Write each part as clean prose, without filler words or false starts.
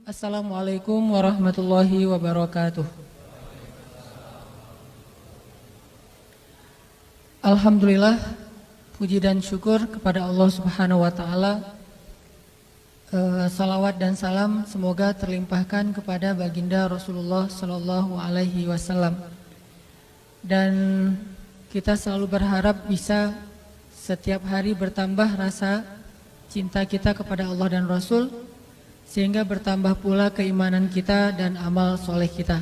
Assalamualaikum warahmatullahi wabarakatuh. Alhamdulillah, puji dan syukur kepada Allah Subhanahu wa taala. Salawat dan salam semoga terlimpahkan kepada baginda Rasulullah sallallahu alaihi wasallam. Dan kita selalu berharap bisa setiap hari bertambah rasa cinta kita kepada Allah dan Rasul, sehingga bertambah pula keimanan kita dan amal soleh kita.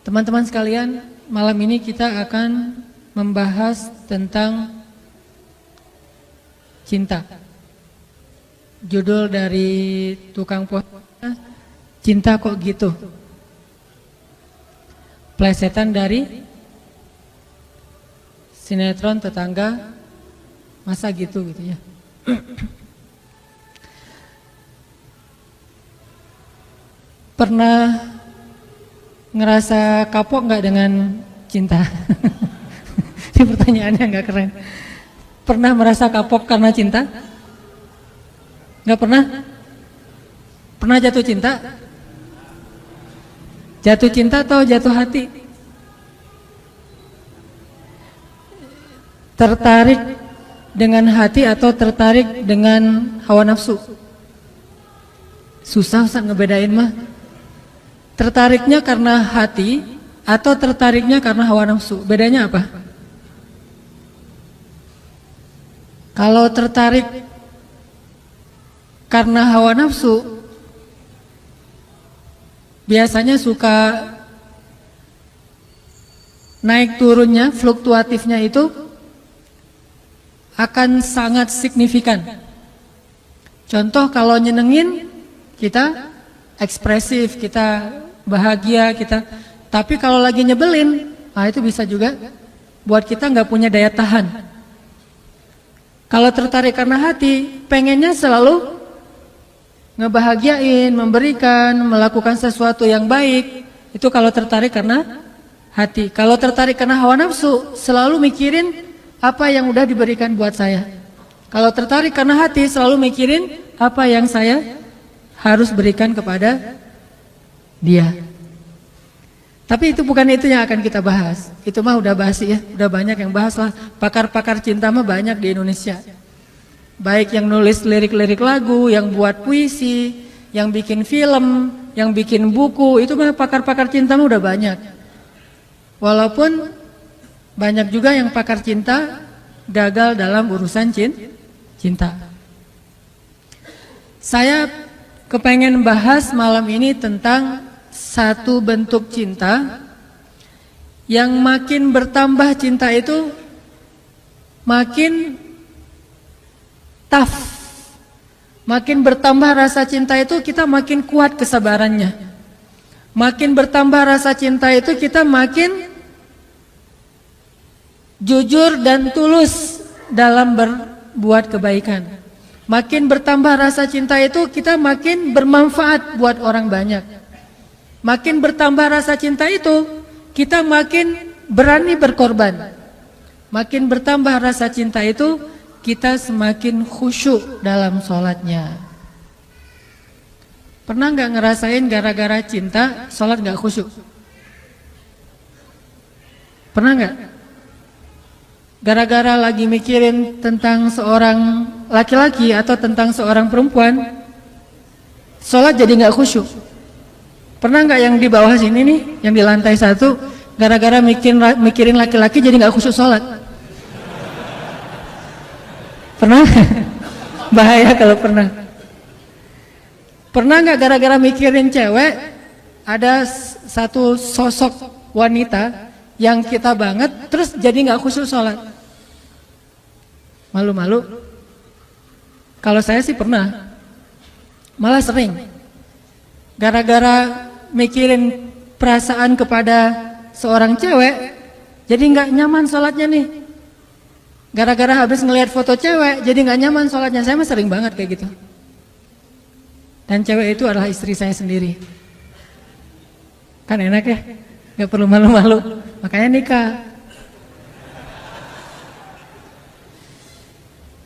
Teman-teman sekalian, malam ini kita akan membahas tentang cinta. Judul dari tukang puasa, Cinta Kok Gitu. Plesetan dari sinetron Tetangga Masa Gitu ya. Pernah ngerasa kapok nggak dengan cinta? Ini pertanyaannya nggak keren. Pernah merasa kapok karena cinta? Nggak pernah? Pernah jatuh cinta? Jatuh cinta atau jatuh hati? Tertarik dengan hati atau tertarik dengan hawa nafsu? Susah Ustaz ngebedain mah. Tertariknya karena hati atau tertariknya karena hawa nafsu? Bedanya apa? Kalau tertarik karena hawa nafsu, biasanya suka naik turunnya, fluktuatifnya itu akan sangat signifikan. Contoh, kalau nyenengin kita ekspresif, kita bahagia, kita. Tapi kalau lagi nyebelin, itu bisa juga buat kita nggak punya daya tahan. Kalau tertarik karena hati, pengennya selalu ngebahagiain, memberikan, melakukan sesuatu yang baik. Itu kalau tertarik karena hati. Kalau tertarik karena hawa nafsu, selalu mikirin apa yang udah diberikan buat saya. Kalau tertarik karena hati, selalu mikirin apa yang saya harus berikan kepada dia. Tapi itu bukan itu yang akan kita bahas. Itu mah udah basi ya, udah banyak yang bahas lah. Pakar-pakar cinta mah banyak di Indonesia. Baik yang nulis lirik-lirik lagu, yang buat puisi, yang bikin film, yang bikin buku, itu mah pakar-pakar cinta mah udah banyak. Walaupun banyak juga yang pakar cinta gagal dalam urusan cinta. Saya kepengen bahas malam ini tentang satu bentuk cinta yang makin bertambah cinta itu makin tough. Makin bertambah rasa cinta itu kita makin kuat kesabarannya. Makin bertambah rasa cinta itu kita makin jujur dan tulus dalam berbuat kebaikan. Makin bertambah rasa cinta itu kita makin bermanfaat buat orang banyak. Makin bertambah rasa cinta itu kita makin berani berkorban. Makin bertambah rasa cinta itu kita semakin khusyuk dalam sholatnya. Pernah nggak ngerasain gara-gara cinta sholat nggak khusyuk? Pernah nggak? Gara-gara lagi mikirin tentang seorang laki-laki atau tentang seorang perempuan, sholat jadi nggak khusyuk. Pernah nggak yang di bawah sini nih, yang di lantai 1, gara-gara mikirin laki-laki jadi nggak khusyuk sholat? Pernah? Bahaya kalau pernah. Pernah nggak gara-gara mikirin cewek, ada satu sosok wanita yang kita banget, terus jadi nggak khusyuk sholat? Malu-malu? Kalau saya sih pernah, malah sering. Gara-gara mikirin perasaan kepada seorang cewek, jadi nggak nyaman sholatnya nih. Gara-gara habis ngelihat foto cewek, jadi nggak nyaman sholatnya. Saya mah sering banget kayak gitu. Dan cewek itu adalah istri saya sendiri. Kan enak ya, nggak perlu malu-malu. Makanya nikah.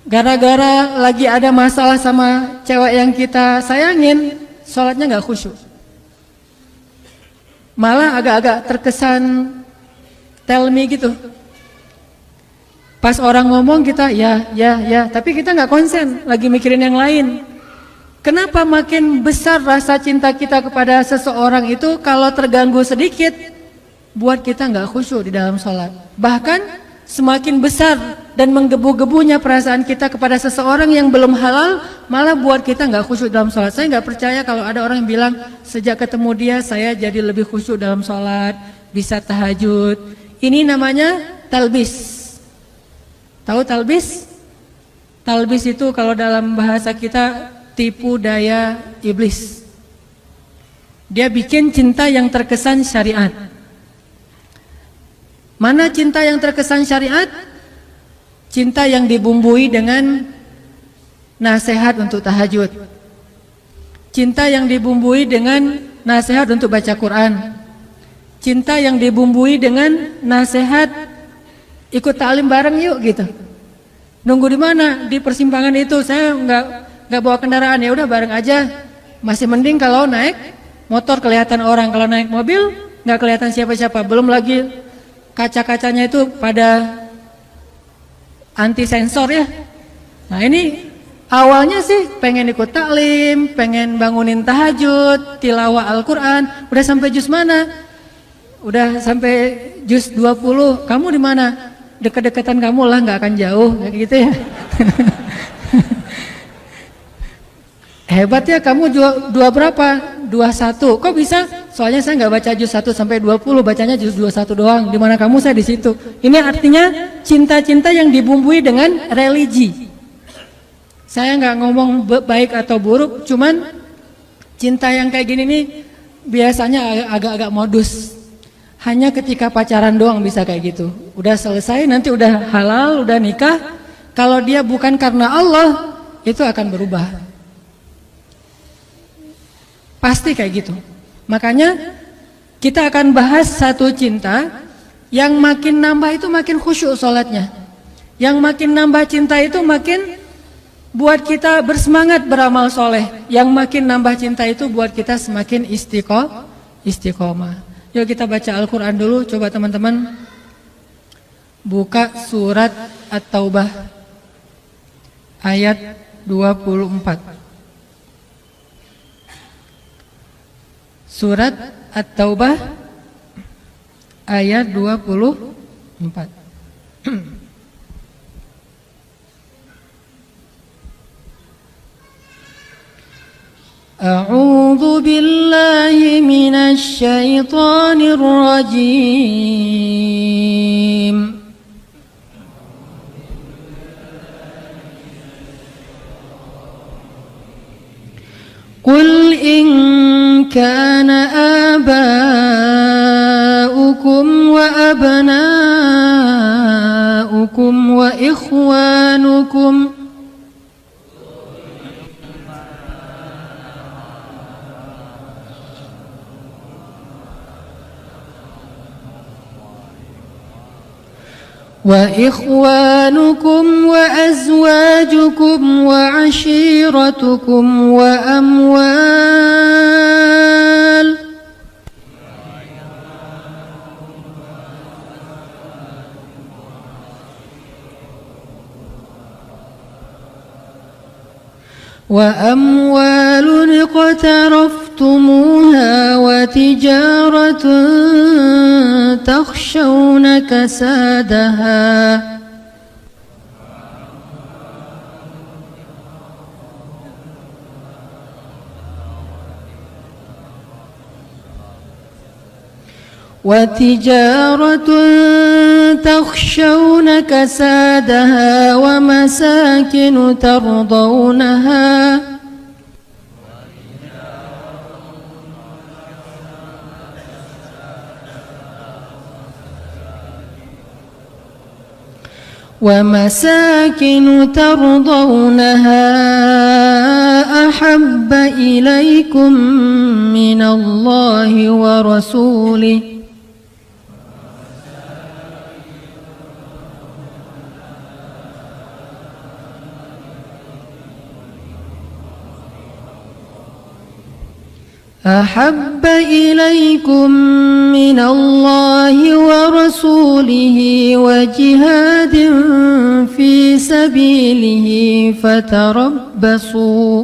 Gara-gara lagi ada masalah sama cewek yang kita sayangin, sholatnya nggak khusyuk. Malah agak-agak terkesan tell me gitu. Pas orang ngomong kita ya, tapi kita nggak konsen, lagi mikirin yang lain. Kenapa makin besar rasa cinta kita kepada seseorang itu kalau terganggu sedikit, buat kita nggak khusyuk di dalam sholat. Bahkan semakin besar dan menggebu-gebunya perasaan kita kepada seseorang yang belum halal, malah buat kita nggak khusyuk dalam sholat. Saya nggak percaya kalau ada orang yang bilang sejak ketemu dia saya jadi lebih khusyuk dalam sholat, bisa tahajud. Ini namanya talbis. Tahu talbis? Talbis itu kalau dalam bahasa kita tipu daya iblis. Dia bikin cinta yang terkesan syariat. Mana cinta yang terkesan syariat? Cinta yang dibumbui dengan nasihat untuk tahajud. Cinta yang dibumbui dengan nasihat untuk baca Quran. Cinta yang dibumbui dengan nasihat ikut taklim bareng yuk gitu. Nunggu di mana? Di persimpangan itu. Saya nggak bawa kendaraan, ya udah bareng aja. Masih mending kalau naik motor kelihatan orang, kalau naik mobil nggak kelihatan siapa-siapa. Belum lagi kaca-kacanya itu pada anti sensor ya. Nah ini awalnya sih pengen ikut taklim, pengen bangunin tahajud, tilawah Al-Quran. Udah sampai juz mana? Udah sampai juz 20. Kamu di mana? Dekat-dekatan kamu lah, nggak akan jauh, kayak gitu ya. Hebat ya, kamu dua berapa? 21. Kok bisa? Soalnya saya nggak baca juz 1 sampai 20, bacanya juz 21 doang. Di mana kamu, saya di situ. Ini artinya cinta-cinta yang dibumbui dengan religi. Saya nggak ngomong baik atau buruk, cuman cinta yang kayak gini nih biasanya agak-agak modus. Hanya ketika pacaran doang bisa kayak gitu. Udah selesai, nanti udah halal, udah nikah. Kalau dia bukan karena Allah, itu akan berubah. Pasti kayak gitu. Makanya kita akan bahas satu cinta yang makin nambah itu makin khusyuk sholatnya. Yang makin nambah cinta itu makin buat kita bersemangat beramal soleh. Yang makin nambah cinta itu buat kita semakin istiqomah. Yuk kita baca Al-Quran dulu. Coba teman-teman buka surat At-Taubah ayat 24. Surat At-Taubah ayat 24. A'udzu billahi minasy syaithanir rajim. Qul in kana aba'ukum wa abna'ukum wa ikhwanukum وإخوانكم وأزواجكم وعشيرتكم وأموال اقترفتموها وتجارة تخشون كسادها ومساكن ترضونها أحب إليكم من الله ورسوله أحب إليكم من الله ورسوله وجهاد في سبيله فتربصوا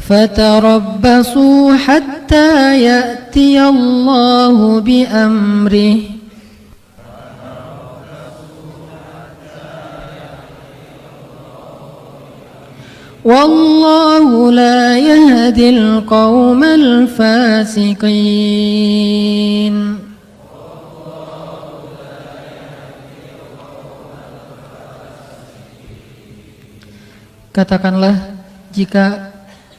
فتربصوا حتى يأتي الله بأمره والله لا يهدي القوم الفاسقين. Katakanlah, jika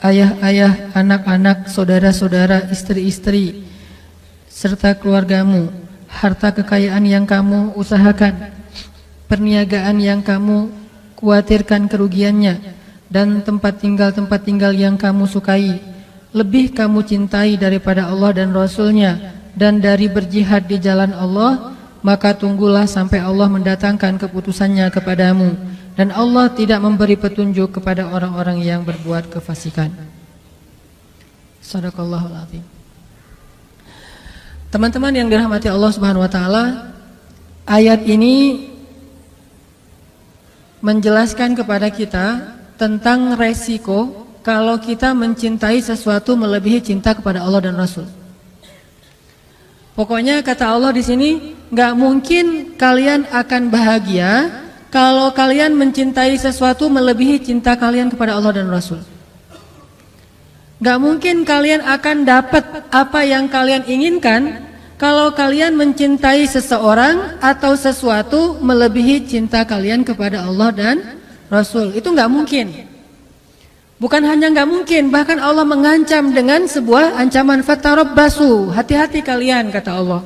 ayah-ayah, anak-anak, saudara-saudara, istri-istri, serta keluargamu, harta kekayaan yang kamu usahakan, perniagaan yang kamu khawatirkan kerugiannya, dan tempat tinggal yang kamu sukai, lebih kamu cintai daripada Allah dan Rasul-Nya, dan dari berjihad di jalan Allah, maka tunggulah sampai Allah mendatangkan keputusannya kepadamu. Dan Allah tidak memberi petunjuk kepada orang-orang yang berbuat kefasikan. Shadaqallahul azim. Teman-teman yang dirahmati Allah Subhanahu wa taala, ayat ini menjelaskan kepada kita tentang resiko kalau kita mencintai sesuatu melebihi cinta kepada Allah dan Rasul. Pokoknya kata Allah di sini, nggak mungkin kalian akan bahagia kalau kalian mencintai sesuatu melebihi cinta kalian kepada Allah dan Rasul. Gak mungkin kalian akan dapat apa yang kalian inginkan kalau kalian mencintai seseorang atau sesuatu melebihi cinta kalian kepada Allah dan Rasul. Itu gak mungkin. Bukan hanya gak mungkin, bahkan Allah mengancam dengan sebuah ancaman, fatarabbasu, hati-hati kalian, kata Allah.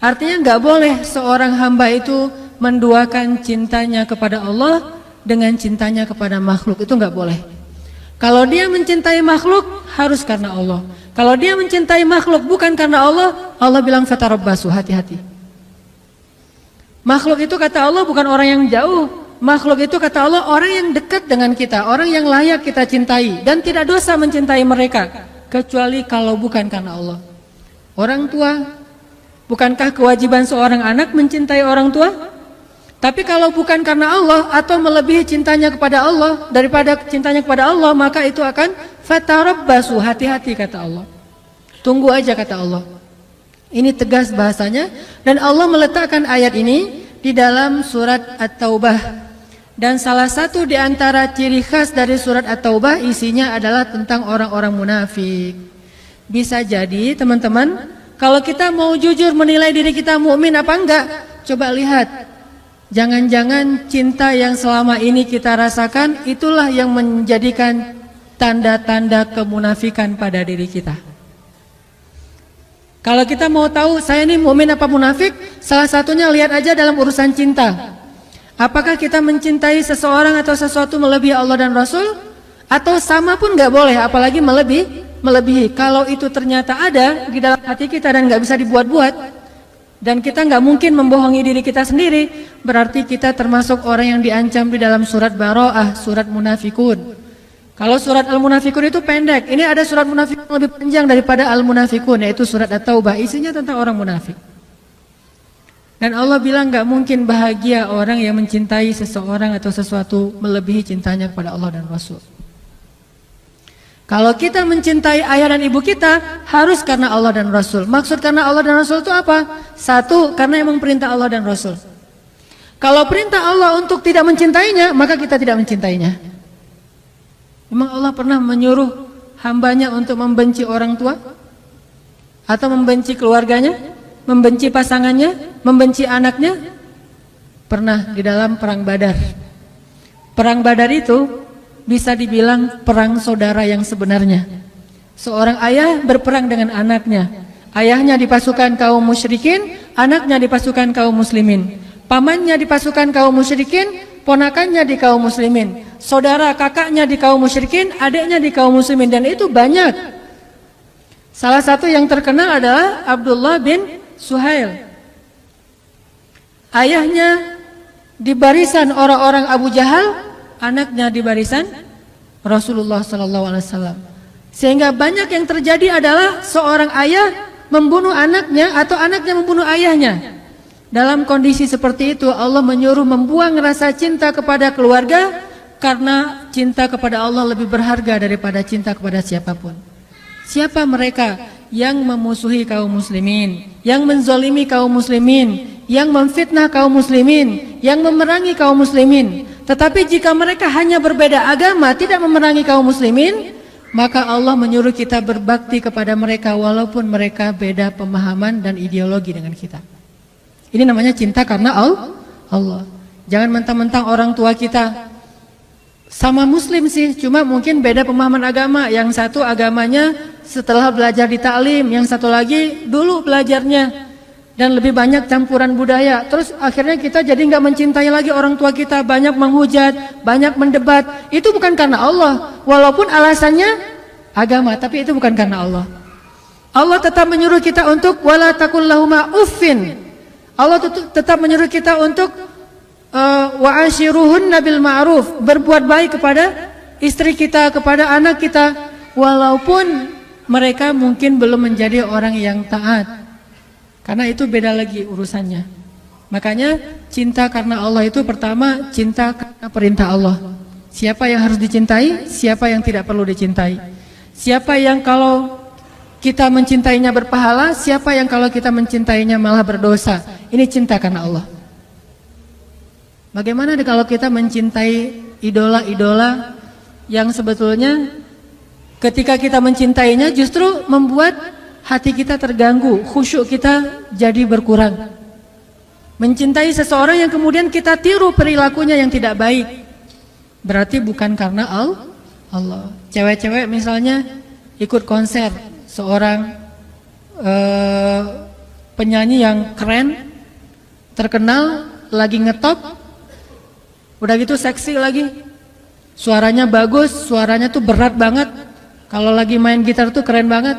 Artinya gak boleh seorang hamba itu menduakan cintanya kepada Allah dengan cintanya kepada makhluk. Itu nggak boleh. Kalau dia mencintai makhluk, harus karena Allah. Kalau dia mencintai makhluk bukan karena Allah, Allah bilang fatarabbasu, hati-hati. Makhluk itu kata Allah bukan orang yang jauh. Makhluk itu kata Allah orang yang dekat dengan kita, orang yang layak kita cintai, dan tidak dosa mencintai mereka kecuali kalau bukan karena Allah. Orang tua, bukankah kewajiban seorang anak mencintai orang tua? Tapi kalau bukan karena Allah atau melebihi cintanya kepada Allah daripada cintanya kepada Allah, maka itu akan fatarabbasu, hati-hati kata Allah. Tunggu aja kata Allah. Ini tegas bahasanya, dan Allah meletakkan ayat ini di dalam surat At-Taubah. Dan salah satu di antara ciri khas dari surat At-Taubah isinya adalah tentang orang-orang munafik. Bisa jadi teman-teman, kalau kita mau jujur menilai diri kita mukmin apa enggak, coba lihat. Jangan-jangan cinta yang selama ini kita rasakan itulah yang menjadikan tanda-tanda kemunafikan pada diri kita. Kalau kita mau tahu saya ini mukmin apa munafik, salah satunya lihat aja dalam urusan cinta. Apakah kita mencintai seseorang atau sesuatu melebihi Allah dan Rasul? Atau sama pun nggak boleh, apalagi melebihi. Kalau itu ternyata ada di dalam hati kita dan nggak bisa dibuat-buat, dan kita nggak mungkin membohongi diri kita sendiri, berarti kita termasuk orang yang diancam di dalam surat Bara'ah, surat Munafikun. Kalau surat Al-Munafikun itu pendek, ini ada surat Munafikun lebih panjang daripada Al-Munafikun, yaitu surat At-Taubah, isinya tentang orang munafik. Dan Allah bilang nggak mungkin bahagia orang yang mencintai seseorang atau sesuatu melebihi cintanya kepada Allah dan Rasul. Kalau kita mencintai ayah dan ibu kita, harus karena Allah dan Rasul. Maksud karena Allah dan Rasul itu apa? Satu, karena emang perintah Allah dan Rasul. Kalau perintah Allah untuk tidak mencintainya, maka kita tidak mencintainya. Memang Allah pernah menyuruh hambanya untuk membenci orang tua? Atau membenci keluarganya? Membenci pasangannya? Membenci anaknya? Pernah di dalam perang Badar. Perang Badar itu bisa dibilang perang saudara yang sebenarnya. Seorang ayah berperang dengan anaknya. Ayahnya di pasukan kaum musyrikin, anaknya di pasukan kaum muslimin. Pamannya di pasukan kaum musyrikin, ponakannya di kaum muslimin. Saudara kakaknya di kaum musyrikin, adiknya di kaum muslimin, dan itu banyak. Salah satu yang terkenal adalah Abdullah bin Suhail. Ayahnya di barisan orang-orang Abu Jahal, anaknya di barisan Rasulullah SAW. Sehingga banyak yang terjadi adalah seorang ayah membunuh anaknya atau anaknya membunuh ayahnya. Dalam kondisi seperti itu Allah menyuruh membuang rasa cinta kepada keluarga, karena cinta kepada Allah lebih berharga daripada cinta kepada siapapun. Siapa mereka yang memusuhi kaum muslimin, yang menzolimi kaum muslimin, yang memfitnah kaum muslimin, yang memerangi kaum muslimin? Tetapi jika mereka hanya berbeda agama, tidak memerangi kaum muslimin, maka Allah menyuruh kita berbakti kepada mereka walaupun mereka beda pemahaman dan ideologi dengan kita. Ini namanya cinta karena Allah. Jangan mentang-mentang orang tua kita sama muslim sih, cuma mungkin beda pemahaman agama. Yang satu agamanya setelah belajar di taklim, yang satu lagi dulu belajarnya dan lebih banyak campuran budaya. Terus akhirnya kita jadi nggak mencintai lagi orang tua kita, banyak menghujat, banyak mendebat. Itu bukan karena Allah, walaupun alasannya agama, tapi itu bukan karena Allah. Allah tetap menyuruh kita untuk wala taqul lahuma uffin. Allah tetap menyuruh kita untuk wa ashiruhunna bil ma'ruf, berbuat baik kepada istri kita, kepada anak kita, walaupun mereka mungkin belum menjadi orang yang taat. Karena itu beda lagi urusannya. Makanya cinta karena Allah itu pertama cinta karena perintah Allah. Siapa yang harus dicintai, siapa yang tidak perlu dicintai. Siapa yang kalau kita mencintainya berpahala, siapa yang kalau kita mencintainya malah berdosa. Ini cinta karena Allah. Bagaimana kalau kita mencintai idola-idola yang sebetulnya ketika kita mencintainya justru membuat hati kita terganggu, khusyuk kita jadi berkurang. Mencintai seseorang yang kemudian kita tiru perilakunya yang tidak baik, berarti bukan karena Allah. Cewek-cewek misalnya ikut konser seorang penyanyi yang keren, terkenal, lagi ngetop, udah gitu seksi lagi, suaranya bagus, suaranya tuh berat banget. Kalau lagi main gitar tuh keren banget.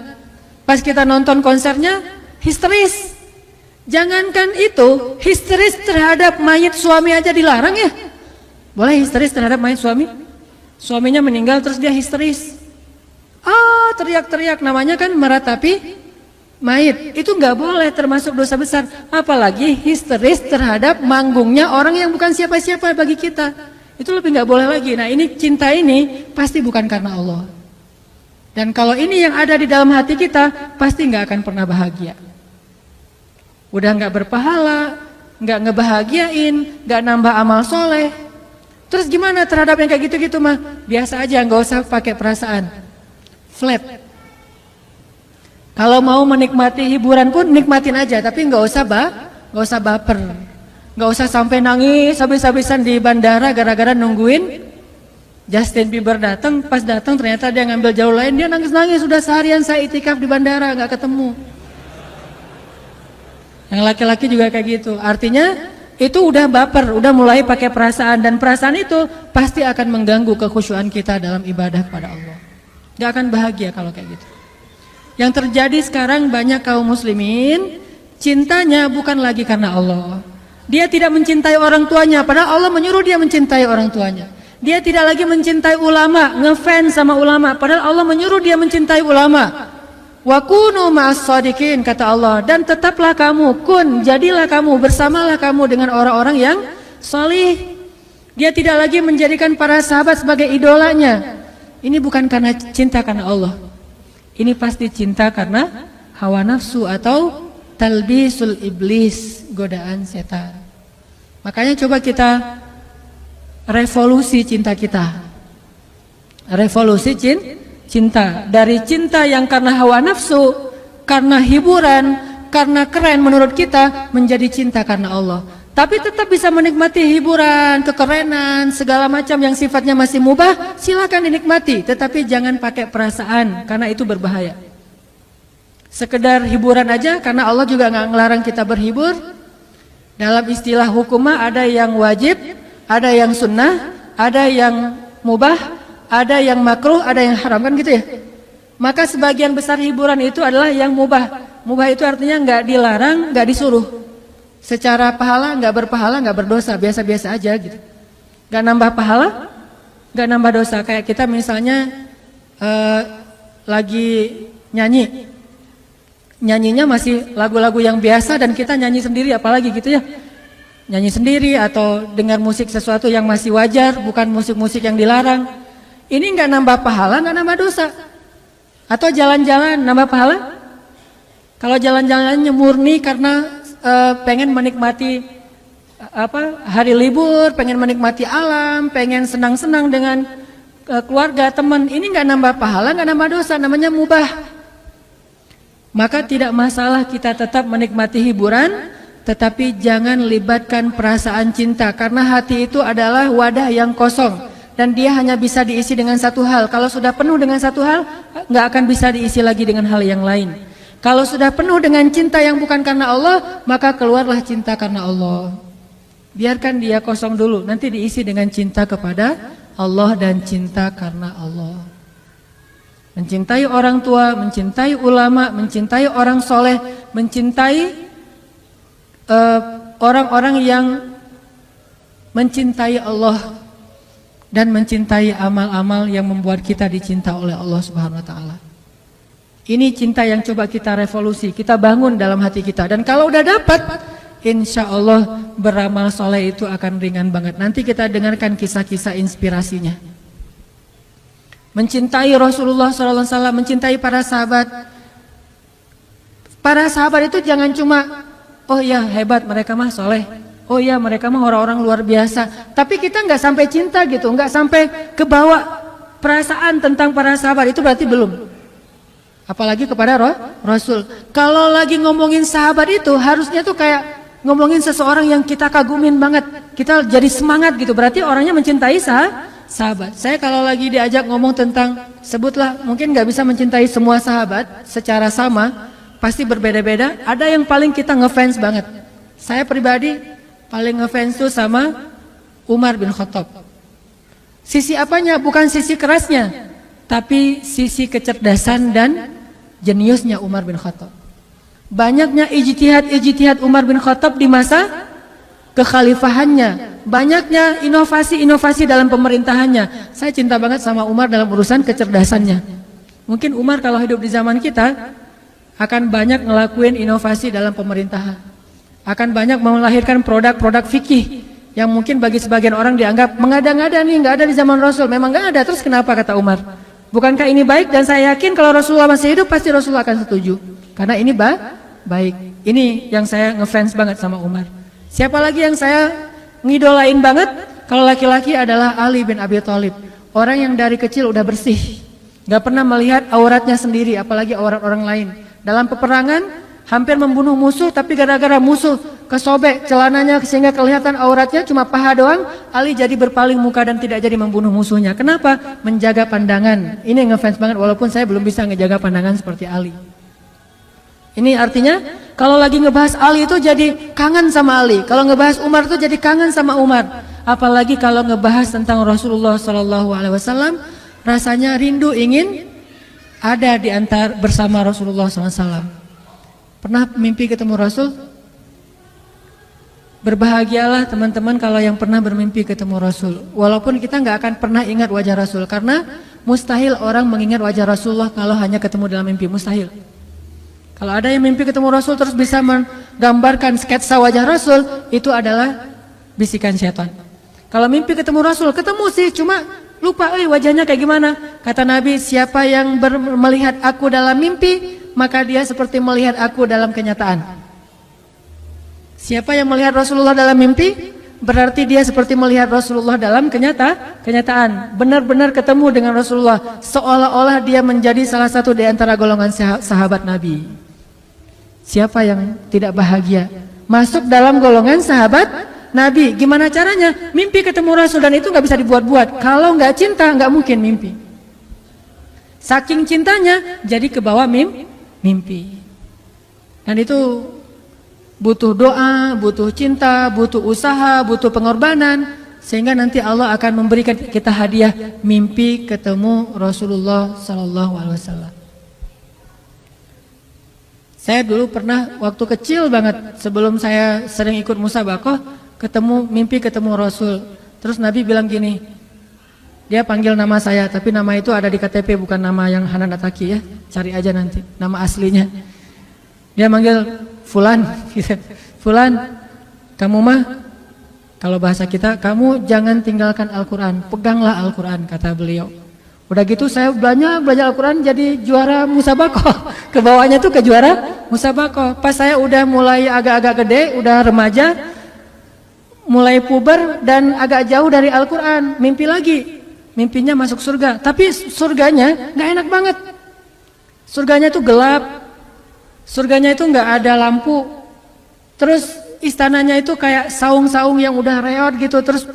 Pas kita nonton konsernya histeris. Jangankan itu, histeris terhadap mayit suami aja dilarang ya. Boleh histeris terhadap mayit suami? Suaminya meninggal terus dia histeris. Teriak-teriak, namanya kan meratapi mayit. Itu nggak boleh, termasuk dosa besar. Apalagi histeris terhadap manggungnya orang yang bukan siapa-siapa bagi kita. Itu lebih nggak boleh lagi. Nah ini cinta ini pasti bukan karena Allah. Dan kalau ini yang ada di dalam hati kita, pasti nggak akan pernah bahagia. Udah nggak berpahala, nggak ngebahagiain, nggak nambah amal soleh. Terus gimana terhadap yang kayak gitu-gitu mah? Biasa aja, nggak usah pakai perasaan. Flat. Kalau mau menikmati hiburan pun nikmatin aja, tapi nggak usah baper, nggak usah sampai nangis habis-habisan di bandara gara-gara nungguin Justin Bieber datang. Pas datang ternyata dia ngambil jalur lain, dia nangis-nangis. Sudah seharian saya itikaf di bandara nggak ketemu. Yang laki-laki juga kayak gitu. Artinya itu udah baper, udah mulai pakai perasaan, dan perasaan itu pasti akan mengganggu kekhusyuan kita dalam ibadah kepada Allah. Nggak akan bahagia kalau kayak gitu. Yang terjadi sekarang banyak kaum muslimin cintanya bukan lagi karena Allah. Dia tidak mencintai orang tuanya, padahal Allah menyuruh dia mencintai orang tuanya. Dia tidak lagi mencintai ulama, ngefans sama ulama, padahal Allah menyuruh dia mencintai ulama. Wa kunu ma'as shadiqin, kata Allah, dan tetaplah kamu, jadilah kamu, bersamalah kamu dengan orang-orang yang salih. Dia tidak lagi menjadikan para sahabat sebagai idolanya. Ini bukan karena cinta karena Allah. Ini pasti cinta karena hawa nafsu atau talbisul iblis, godaan setan. Makanya coba kita revolusi cinta kita. Revolusi cinta. Dari cinta yang karena hawa nafsu, karena hiburan, karena keren menurut kita, menjadi cinta karena Allah. Tapi tetap bisa menikmati hiburan, kekerenan, segala macam yang sifatnya masih mubah, silakan dinikmati. Tetapi jangan pakai perasaan, karena itu berbahaya. Sekedar hiburan aja, karena Allah juga nggak ngelarang kita berhibur. Dalam istilah hukumah ada yang wajib, ada yang sunnah, ada yang mubah, ada yang makruh, ada yang haram, kan gitu ya. Maka sebagian besar hiburan itu adalah yang mubah. Mubah itu artinya nggak dilarang, nggak disuruh. Secara pahala nggak berpahala, nggak berdosa, biasa-biasa aja gitu. Nggak nambah pahala, nggak nambah dosa. Kayak kita misalnya lagi nyanyi, nyanyinya masih lagu-lagu yang biasa dan kita nyanyi sendiri, apalagi gitu ya. Nyanyi sendiri atau dengar musik sesuatu yang masih wajar, bukan musik-musik yang dilarang. Ini nggak nambah pahala, nggak nambah dosa. Atau jalan-jalan nambah pahala? Kalau jalan-jalannya murni karena pengen menikmati hari libur, pengen menikmati alam, pengen senang-senang dengan keluarga, teman, ini nggak nambah pahala, nggak nambah dosa, namanya mubah. Maka tidak masalah kita tetap menikmati hiburan, tetapi jangan libatkan perasaan cinta, karena hati itu adalah wadah yang kosong dan dia hanya bisa diisi dengan satu hal. Kalau sudah penuh dengan satu hal, nggak akan bisa diisi lagi dengan hal yang lain. Kalau sudah penuh dengan cinta yang bukan karena Allah, maka keluarlah cinta karena Allah. Biarkan dia kosong dulu, nanti diisi dengan cinta kepada Allah dan cinta karena Allah. Mencintai orang tua, mencintai ulama, mencintai orang soleh, mencintai orang-orang yang mencintai Allah dan mencintai amal-amal yang membuat kita dicinta oleh Allah Subhanahu wa taala. Ini cinta yang coba kita revolusi, kita bangun dalam hati kita. Dan kalau udah dapat, insya Allah beramal soleh itu akan ringan banget. Nanti kita dengarkan kisah-kisah inspirasinya. Mencintai Rasulullah SAW, mencintai para sahabat. Para sahabat itu jangan cuma, oh ya hebat mereka mah soleh, oh ya mereka mah orang-orang luar biasa. Tapi kita nggak sampai cinta gitu, nggak sampai kebawa perasaan tentang para sahabat, itu berarti belum. Apalagi kepada Rasul. Kalau lagi ngomongin sahabat itu harusnya tuh kayak ngomongin seseorang yang kita kagumin banget, kita jadi semangat gitu. Berarti orangnya mencintai sahabat. Saya kalau lagi diajak ngomong tentang, sebutlah, mungkin nggak bisa mencintai semua sahabat secara sama, pasti berbeda-beda. Ada yang paling kita ngefans banget. Saya pribadi paling ngefans tuh sama Umar bin Khattab. Sisi apanya? Bukan sisi kerasnya, tapi sisi kecerdasan dan jeniusnya Umar bin Khattab. Banyaknya ijtihad Umar bin Khattab di masa kekhalifahannya, banyaknya inovasi-inovasi dalam pemerintahannya. Saya cinta banget sama Umar dalam urusan kecerdasannya. Mungkin Umar kalau hidup di zaman kita akan banyak ngelakuin inovasi dalam pemerintahan, akan banyak melahirkan produk-produk fikih yang mungkin bagi sebagian orang dianggap mengada-ngada nih, nggak ada di zaman Rasul. Memang nggak ada, terus kenapa kata Umar? Bukankah ini baik? Dan saya yakin kalau Rasulullah masih hidup pasti Rasulullah akan setuju, karena ini baik. Ini yang saya ngefans banget sama Umar. Siapa lagi yang saya ngidolain banget? Kalau laki-laki adalah Ali bin Abi Thalib. Orang yang dari kecil udah bersih, gak pernah melihat auratnya sendiri, apalagi aurat orang lain. Dalam peperangan hampir membunuh musuh, tapi gara-gara musuh kesobek celananya sehingga kelihatan auratnya cuma paha doang, Ali jadi berpaling muka dan tidak jadi membunuh musuhnya. Kenapa? Menjaga pandangan. Ini ngefans banget, walaupun saya belum bisa ngejaga pandangan seperti Ali. Ini artinya kalau lagi ngebahas Ali itu jadi kangen sama Ali, kalau ngebahas Umar itu jadi kangen sama Umar. Apalagi kalau ngebahas tentang Rasulullah SAW, rasanya rindu ingin ada di antara bersama Rasulullah SAW. Pernah mimpi ketemu Rasul? Berbahagialah teman-teman kalau yang pernah bermimpi ketemu Rasul. Walaupun kita nggak akan pernah ingat wajah Rasul, karena mustahil orang mengingat wajah Rasulullah kalau hanya ketemu dalam mimpi, mustahil. Kalau ada yang mimpi ketemu Rasul terus bisa menggambarkan sketsa wajah Rasul, itu adalah bisikan setan. Kalau mimpi ketemu Rasul, ketemu sih, cuma lupa wajahnya kayak gimana. Kata Nabi, siapa yang melihat aku dalam mimpi, maka dia seperti melihat aku dalam kenyataan. Siapa yang melihat Rasulullah dalam mimpi, berarti dia seperti melihat Rasulullah dalam kenyataan. Benar-benar ketemu dengan Rasulullah, seolah-olah dia menjadi salah satu di antara golongan sahabat Nabi. Siapa yang tidak bahagia masuk dalam golongan sahabat Nabi? Gimana caranya? Mimpi ketemu Rasul, dan itu nggak bisa dibuat-buat. Kalau nggak cinta, nggak mungkin mimpi. Saking cintanya, jadi kebawa mimpi. Dan itu butuh doa, butuh cinta, butuh usaha, butuh pengorbanan, sehingga nanti Allah akan memberikan kita hadiah mimpi ketemu Rasulullah SAW. Saya dulu pernah waktu kecil banget sebelum saya sering ikut musabaqah mimpi ketemu Rasul. Terus Nabi bilang gini, dia panggil nama saya tapi nama itu ada di KTP bukan nama yang Hanan Ataki ya. Cari aja nanti nama aslinya. Dia manggil Fulan, gitu. Fulan, kamu mah kalau bahasa kita kamu jangan tinggalkan Al-Quran, peganglah Al-Quran kata beliau. Udah gitu saya belajar Al-Quran jadi juara musabaqah. Ke bawahnya tuh ke juara musabaqah. Pas saya udah mulai agak-agak gede, udah remaja, mulai puber dan agak jauh dari Al-Quran, mimpi lagi. Mimpinya masuk surga, tapi surganya gak enak banget. Surganya tuh gelap. Surganya itu gak ada lampu. Terus istananya itu kayak saung-saung yang udah reot gitu. Terus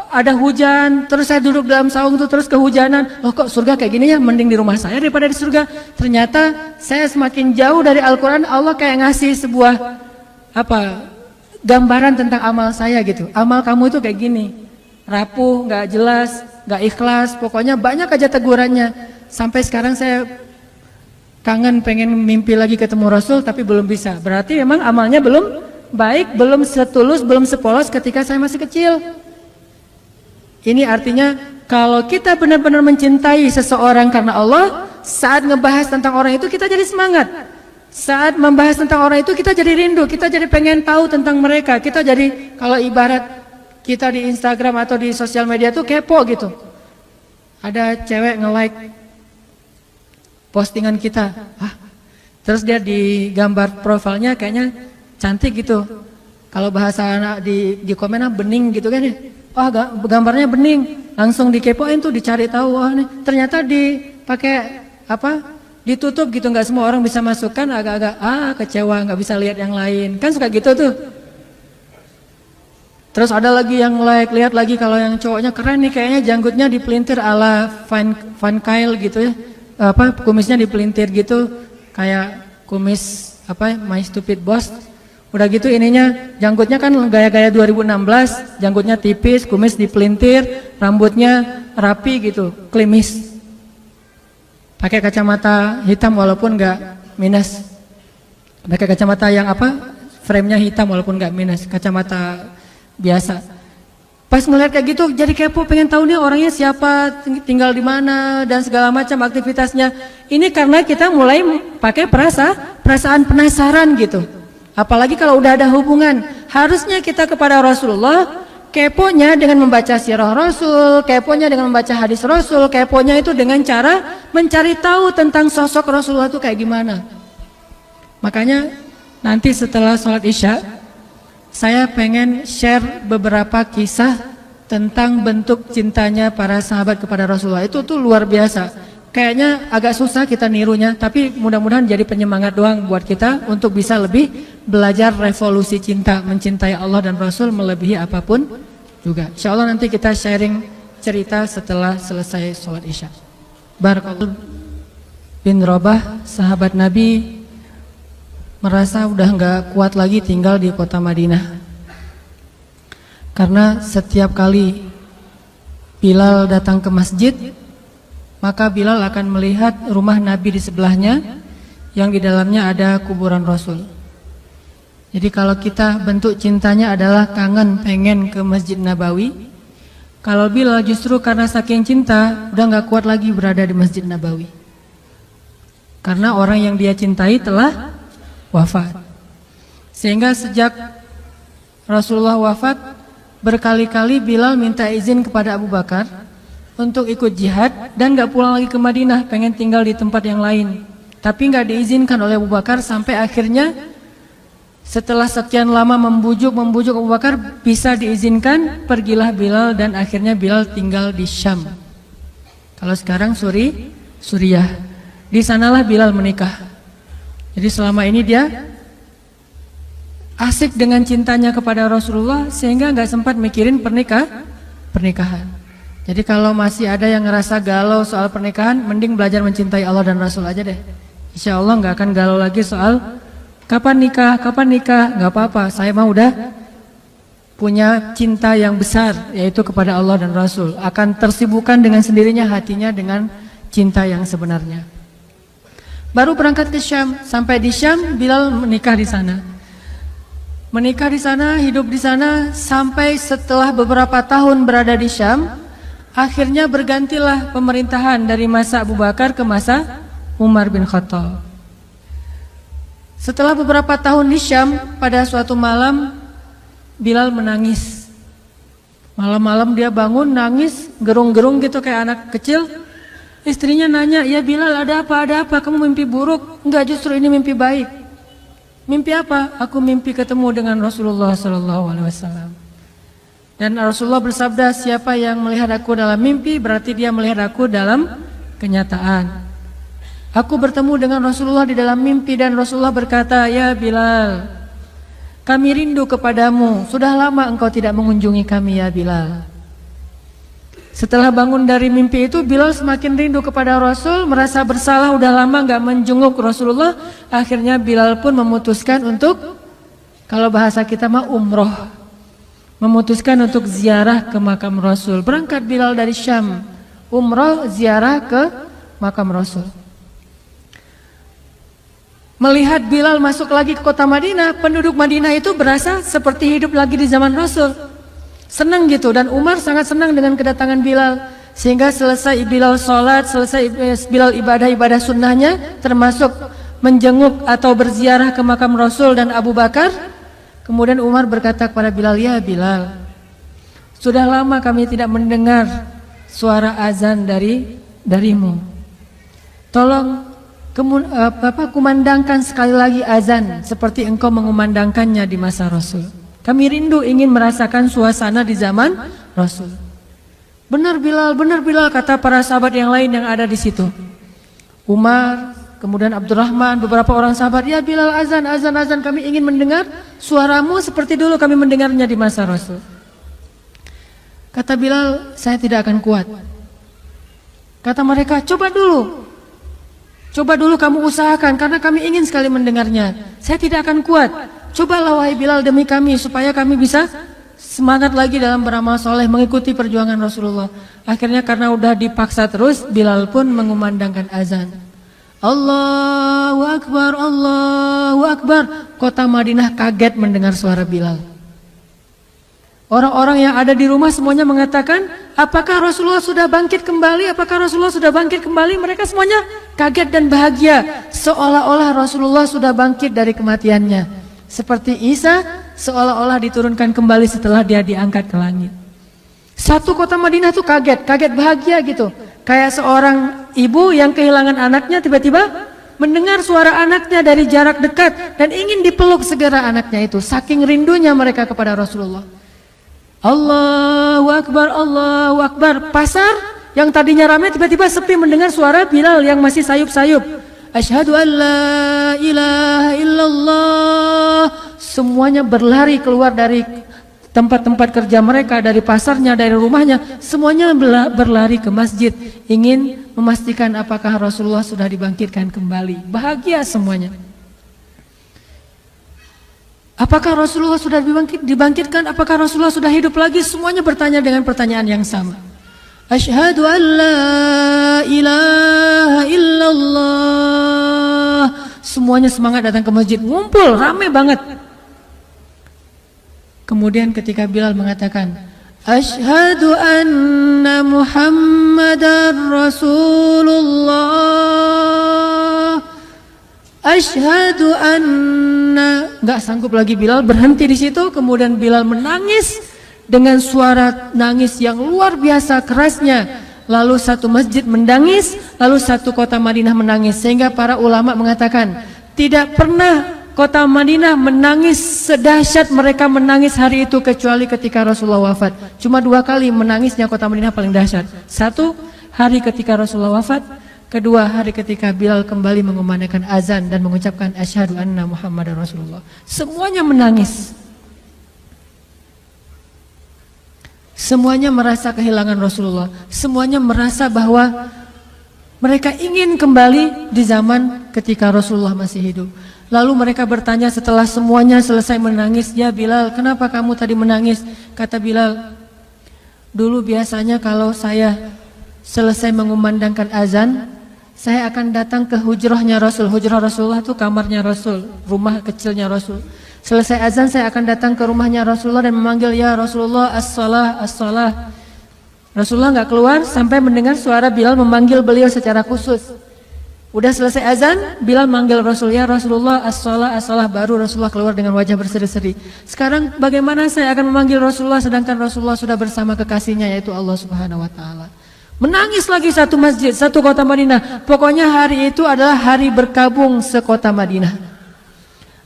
ada hujan, terus saya duduk dalam saung itu terus kehujanan. Loh kok surga kayak gini ya, mending di rumah saya daripada di surga. Ternyata saya semakin jauh dari Al-Quran, Allah kayak ngasih sebuah gambaran tentang amal saya gitu. Amal kamu itu kayak gini, rapuh, gak jelas, gak ikhlas, pokoknya banyak aja tegurannya. Sampai sekarang saya kangen pengen mimpi lagi ketemu Rasul tapi belum bisa. Berarti memang amalnya belum baik, belum setulus, belum sepolos ketika saya masih kecil. Ini artinya kalau kita benar-benar mencintai seseorang karena Allah, saat ngebahas tentang orang itu kita jadi semangat. Saat membahas tentang orang itu kita jadi rindu, kita jadi pengen tahu tentang mereka. Kita jadi kalau ibarat kita di Instagram atau di sosial media tuh kepo gitu. Ada cewek nge-like postingan kita. Terus dia di gambar profilnya kayaknya cantik gitu. Kalau bahasa anak di komennya bening gitu kan ya. Gambarnya bening, langsung dikepoin tuh, dicari tahu. Nih ternyata dipakai ditutup gitu, nggak semua orang bisa masukkan. Agak-agak kecewa, nggak bisa lihat yang lain, kan suka gitu tuh. Terus ada lagi yang lihat lagi kalau yang cowoknya keren nih, kayaknya janggutnya dipelintir ala Van Kyle gitu ya, kumisnya dipelintir gitu, kayak kumis My Stupid Boss. Udah gitu ininya janggutnya kan gaya-gaya 2016, janggutnya tipis, kumis dipelintir, rambutnya rapi gitu, klimis. Pakai kacamata hitam walaupun nggak minus. Pakai kacamata yang frame-nya hitam walaupun nggak minus, kacamata biasa. Pas ngeliat kayak gitu jadi kepo, pengen tahu nih orangnya siapa, tinggal di mana dan segala macam aktivitasnya. Ini karena kita mulai pakai perasaan penasaran gitu. Apalagi kalau udah ada hubungan, harusnya kita kepada Rasulullah keponya dengan membaca sirah Rasul, keponya dengan membaca hadis Rasul, keponya itu dengan cara mencari tahu tentang sosok Rasulullah itu kayak gimana. Makanya nanti setelah sholat Isya, saya pengen share beberapa kisah tentang bentuk cintanya para sahabat kepada Rasulullah. Itu tuh luar biasa. Kayaknya agak susah kita nirunya, tapi mudah-mudahan jadi penyemangat doang buat kita untuk bisa lebih belajar revolusi cinta, mencintai Allah dan Rasul melebihi apapun juga. Insya Allah nanti kita sharing cerita setelah selesai sholat Isya. Barakallahu bin Rabah, sahabat Nabi, merasa udah nggak kuat lagi tinggal di kota Madinah. Karena setiap kali Bilal datang ke masjid, maka Bilal akan melihat rumah Nabi di sebelahnya yang di dalamnya ada kuburan Rasul. Jadi kalau kita bentuk cintanya adalah kangen pengen ke Masjid Nabawi, kalau Bilal justru karena saking cinta udah nggak kuat lagi berada di Masjid Nabawi. Karena orang yang dia cintai telah wafat. Sehingga sejak Rasulullah wafat, berkali-kali Bilal minta izin kepada Abu Bakar untuk ikut jihad dan gak pulang lagi ke Madinah, pengen tinggal di tempat yang lain. Tapi gak diizinkan oleh Abu Bakar, sampai akhirnya setelah sekian lama membujuk Abu Bakar bisa diizinkan, pergilah Bilal dan akhirnya Bilal tinggal di Syam. Kalau sekarang Suriah. Di sanalah Bilal menikah. Jadi selama ini dia asik dengan cintanya kepada Rasulullah sehingga gak sempat mikirin pernikahan. Jadi kalau masih ada yang ngerasa galau soal pernikahan, mending belajar mencintai Allah dan Rasul aja deh. Insya Allah nggak akan galau lagi soal kapan nikah, nggak apa-apa. Saya mah udah punya cinta yang besar, yaitu kepada Allah dan Rasul. Akan tersibukkan dengan sendirinya hatinya dengan cinta yang sebenarnya. Baru berangkat ke Syam. Sampai di Syam, Bilal menikah di sana. Menikah di sana, hidup di sana, sampai setelah beberapa tahun berada di Syam, akhirnya bergantilah pemerintahan dari masa Abu Bakar ke masa Umar bin Khattab. Setelah beberapa tahun di Syam, pada suatu malam Bilal menangis. Malam-malam dia bangun nangis, gerung-gerung gitu kayak anak kecil. Istrinya nanya, "Ya Bilal, ada apa? Ada apa? Kamu mimpi buruk?" "Enggak, justru ini mimpi baik." "Mimpi apa?" "Aku mimpi ketemu dengan Rasulullah SAW. Dan Rasulullah bersabda, siapa yang melihat aku dalam mimpi berarti dia melihat aku dalam kenyataan. Aku bertemu dengan Rasulullah di dalam mimpi dan Rasulullah berkata, ya Bilal, kami rindu kepadamu. Sudah lama engkau tidak mengunjungi kami ya Bilal. Setelah bangun dari mimpi itu, Bilal semakin rindu kepada Rasul, merasa bersalah udah lama gak menjenguk Rasulullah. Akhirnya Bilal pun memutuskan untuk, kalau bahasa kita mah umroh, memutuskan untuk ziarah ke makam Rasul. Berangkat Bilal dari Syam, umroh ziarah ke makam Rasul. Melihat Bilal masuk lagi ke kota Madinah, penduduk Madinah itu berasa seperti hidup lagi di zaman Rasul. Senang gitu, dan Umar sangat senang dengan kedatangan Bilal. Sehingga selesai Bilal sholat, selesai Bilal ibadah-ibadah sunnahnya, termasuk menjenguk atau berziarah ke makam Rasul dan Abu Bakar. Kemudian Umar berkata kepada Bilal, ya Bilal, sudah lama kami tidak mendengar suara azan darimu. Tolong kumandangkan sekali lagi azan seperti engkau mengumandangkannya di masa Rasul. Kami rindu ingin merasakan suasana di zaman Rasul. Benar Bilal, kata para sahabat yang lain yang ada di situ. Umar, kemudian Abdurrahman, beberapa orang sahabat, ya Bilal, azan, kami ingin mendengar suaramu seperti dulu kami mendengarnya di masa Rasul. Kata Bilal, saya tidak akan kuat. Kata mereka, Coba dulu kamu usahakan karena kami ingin sekali mendengarnya. Saya tidak akan kuat. Cobalah wahai Bilal demi kami supaya kami bisa semangat lagi dalam beramal soleh mengikuti perjuangan Rasulullah. Akhirnya karena udah dipaksa terus, Bilal pun mengumandangkan azan. Allahu Akbar, Allahu Akbar. Kota Madinah kaget mendengar suara Bilal. Orang-orang yang ada di rumah semuanya mengatakan, apakah Rasulullah sudah bangkit kembali? Apakah Rasulullah sudah bangkit kembali? Mereka semuanya kaget dan bahagia, seolah-olah Rasulullah sudah bangkit dari kematiannya. Seperti Isa seolah-olah diturunkan kembali setelah dia diangkat ke langit. Satu kota Madinah tuh kaget bahagia gitu. Kayak seorang ibu yang kehilangan anaknya tiba-tiba mendengar suara anaknya dari jarak dekat dan ingin dipeluk segera anaknya itu. Saking rindunya mereka kepada Rasulullah. Allahu Akbar, Allahu Akbar. Pasar yang tadinya ramai tiba-tiba sepi mendengar suara Bilal yang masih sayup-sayup. Asyhadu an la ilaha illallah. Semuanya berlari keluar dari tempat-tempat kerja mereka, dari pasarnya, dari rumahnya. Semuanya berlari ke masjid, ingin memastikan apakah Rasulullah sudah dibangkitkan kembali. Bahagia semuanya. Apakah Rasulullah sudah dibangkitkan? Apakah Rasulullah sudah hidup lagi? Semuanya bertanya dengan pertanyaan yang sama. Asyhadu an la ilaha illallah. Semuanya semangat datang ke masjid, ngumpul, ramai banget. Kemudian ketika Bilal mengatakan, Asyhadu anna Muhammadar Rasulullah. Asyhadu anna, nggak sanggup lagi Bilal, berhenti di situ. Kemudian Bilal menangis dengan suara nangis yang luar biasa kerasnya. Lalu satu masjid menangis, lalu satu kota Madinah menangis. Sehingga para ulama mengatakan tidak pernah kota Madinah menangis sedahsyat mereka menangis hari itu kecuali ketika Rasulullah wafat. Cuma 2 kali menangisnya kota Madinah paling dahsyat. Satu hari ketika Rasulullah wafat, kedua hari ketika Bilal kembali mengumandangkan azan dan mengucapkan asyhadu anna Muhammadar Rasulullah. Semuanya menangis. Semuanya merasa kehilangan Rasulullah. Semuanya merasa bahwa mereka ingin kembali di zaman ketika Rasulullah masih hidup. Lalu mereka bertanya setelah semuanya selesai menangis, ya Bilal, kenapa kamu tadi menangis? Kata Bilal, dulu biasanya kalau saya selesai mengumandangkan azan, saya akan datang ke hujrahnya Rasul. Hujrah Rasulullah itu kamarnya Rasul, rumah kecilnya Rasul. Selesai azan saya akan datang ke rumahnya Rasulullah dan memanggil, ya Rasulullah, as-salah, as-salah. Rasulullah nggak keluar sampai mendengar suara Bilal memanggil beliau secara khusus. Udah selesai azan, Bilal manggil Rasul, ya Rasulullah, as-salah, as-salah. Baru Rasulullah keluar dengan wajah berseri-seri. Sekarang bagaimana saya akan memanggil Rasulullah sedangkan Rasulullah sudah bersama kekasihnya yaitu Allah Subhanahu wa taala. Menangis lagi satu masjid, satu kota Madinah. Pokoknya hari itu adalah hari berkabung sekota Madinah.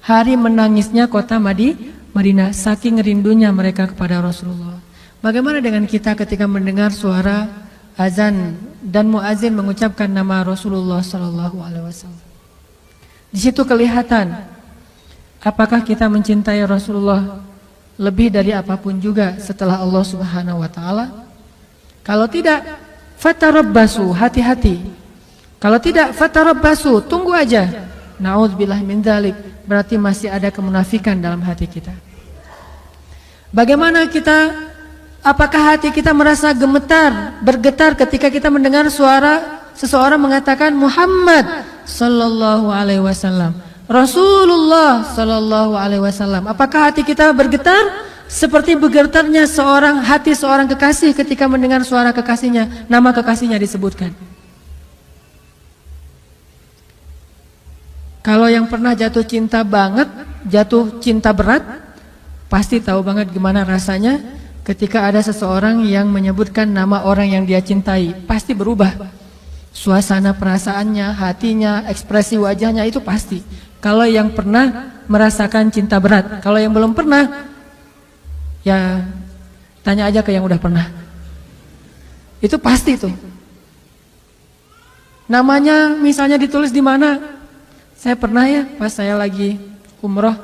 Hari menangisnya kota Madinah, saking rindunya mereka kepada Rasulullah. Bagaimana dengan kita ketika mendengar suara azan dan muazin mengucapkan nama Rasulullah sallallahu alaihi wasallam? Di situ kelihatan apakah kita mencintai Rasulullah lebih dari apapun juga setelah Allah Subhanahu wa taala? Kalau tidak, fatarabbasu, hati-hati. Kalau tidak, fatarabbasu, tunggu aja. Na'udzubillah min dzalik, berarti masih ada kemunafikan dalam hati kita. Bagaimana kita, apakah hati kita merasa gemetar, bergetar ketika kita mendengar suara seseorang mengatakan Muhammad sallallahu alaihi wasallam, Rasulullah sallallahu alaihi wasallam? Apakah hati kita bergetar seperti bergetarnya hati seorang kekasih ketika mendengar suara kekasihnya, nama kekasihnya disebutkan? Kalau yang pernah jatuh cinta banget, jatuh cinta berat, pasti tahu banget gimana rasanya ketika ada seseorang yang menyebutkan nama orang yang dia cintai. Pasti berubah suasana perasaannya, hatinya, ekspresi wajahnya, itu pasti. Kalau yang pernah merasakan cinta berat. Kalau yang belum pernah, ya tanya aja ke yang udah pernah. Itu pasti tuh. Namanya misalnya ditulis di mana? Saya pernah ya, pas saya lagi umroh,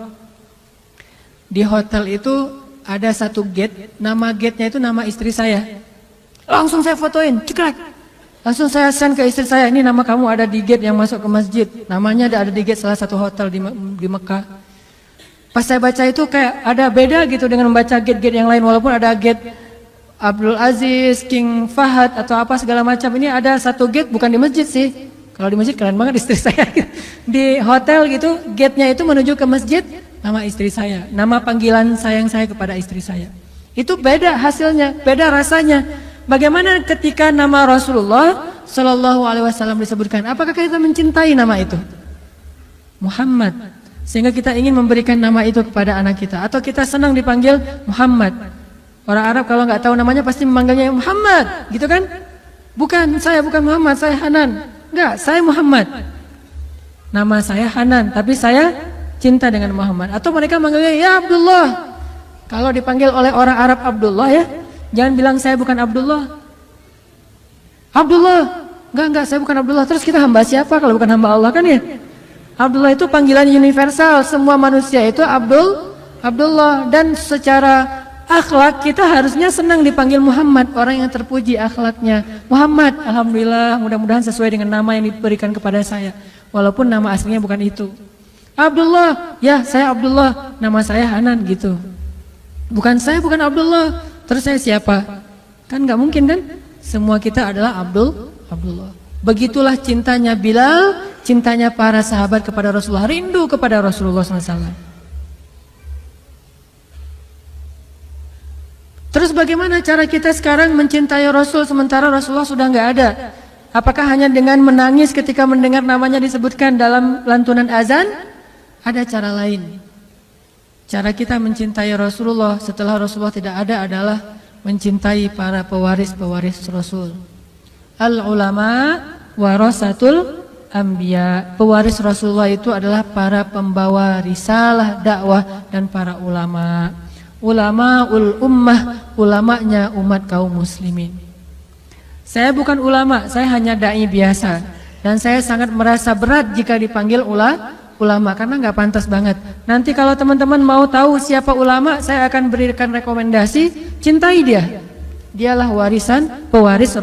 di hotel itu ada satu gate, nama gate-nya itu nama istri saya. Langsung saya fotoin, cekrek. Langsung saya send ke istri saya, ini nama kamu ada di gate yang masuk ke masjid. Namanya ada di gate salah satu hotel di Mekah. Pas saya baca itu kayak ada beda gitu dengan membaca gate-gate yang lain. Walaupun ada gate Abdul Aziz, King Fahad atau apa segala macam. Ini ada satu gate bukan di masjid sih. Kalau di masjid keren banget istri saya. Di hotel gitu, gate-nya itu menuju ke masjid, nama istri saya. Nama panggilan sayang saya kepada istri saya. Itu beda hasilnya, beda rasanya. Bagaimana ketika nama Rasulullah Sallallahu Alaihi Wasallam disebutkan? Apakah kita mencintai nama itu? Muhammad. Sehingga kita ingin memberikan nama itu kepada anak kita. Atau kita senang dipanggil Muhammad. Orang Arab kalau nggak tahu namanya pasti memanggilnya Muhammad, gitu kan? Bukan, saya bukan Muhammad, saya Hanan. Enggak, saya Muhammad. Nama saya Hanan, tapi saya cinta dengan Muhammad. Atau mereka manggilnya ya Abdullah. Kalau dipanggil oleh orang Arab Abdullah ya, jangan bilang saya bukan Abdullah. Abdullah. Enggak, saya bukan Abdullah. Terus kita hamba siapa kalau bukan hamba Allah kan ya? Abdullah itu panggilan universal. Semua manusia itu Abdullah. Dan secara akhlak kita harusnya senang dipanggil Muhammad, orang yang terpuji akhlaknya. Muhammad, alhamdulillah, mudah-mudahan sesuai dengan nama yang diberikan kepada saya. Walaupun nama aslinya bukan itu. Abdullah, ya saya Abdullah, nama saya Hanan gitu. Bukan saya bukan Abdullah, terus saya siapa? Kan nggak mungkin kan? Semua kita adalah Abdullah. Begitulah cintanya Bilal, cintanya para sahabat kepada Rasulullah, rindu kepada Rasulullah SAW. Terus bagaimana cara kita sekarang mencintai Rasul sementara Rasulullah sudah nggak ada? Apakah hanya dengan menangis ketika mendengar namanya disebutkan dalam lantunan azan? Ada cara lain. Cara kita mencintai Rasulullah setelah Rasulullah tidak ada adalah mencintai para pewaris-pewaris Rasul. Al-ulama warasatul anbiya. Pewaris Rasulullah itu adalah para pembawa risalah dakwah dan para ulama. Ulamaul ummah, ulamanya umat kaum muslimin. Saya bukan ulama, saya hanya dai biasa. Dan saya sangat merasa berat jika dipanggil ulama karena nggak pantas banget. Nanti kalau teman-teman mau tahu siapa ulama, saya akan berikan rekomendasi, cintai dia. Dialah pewaris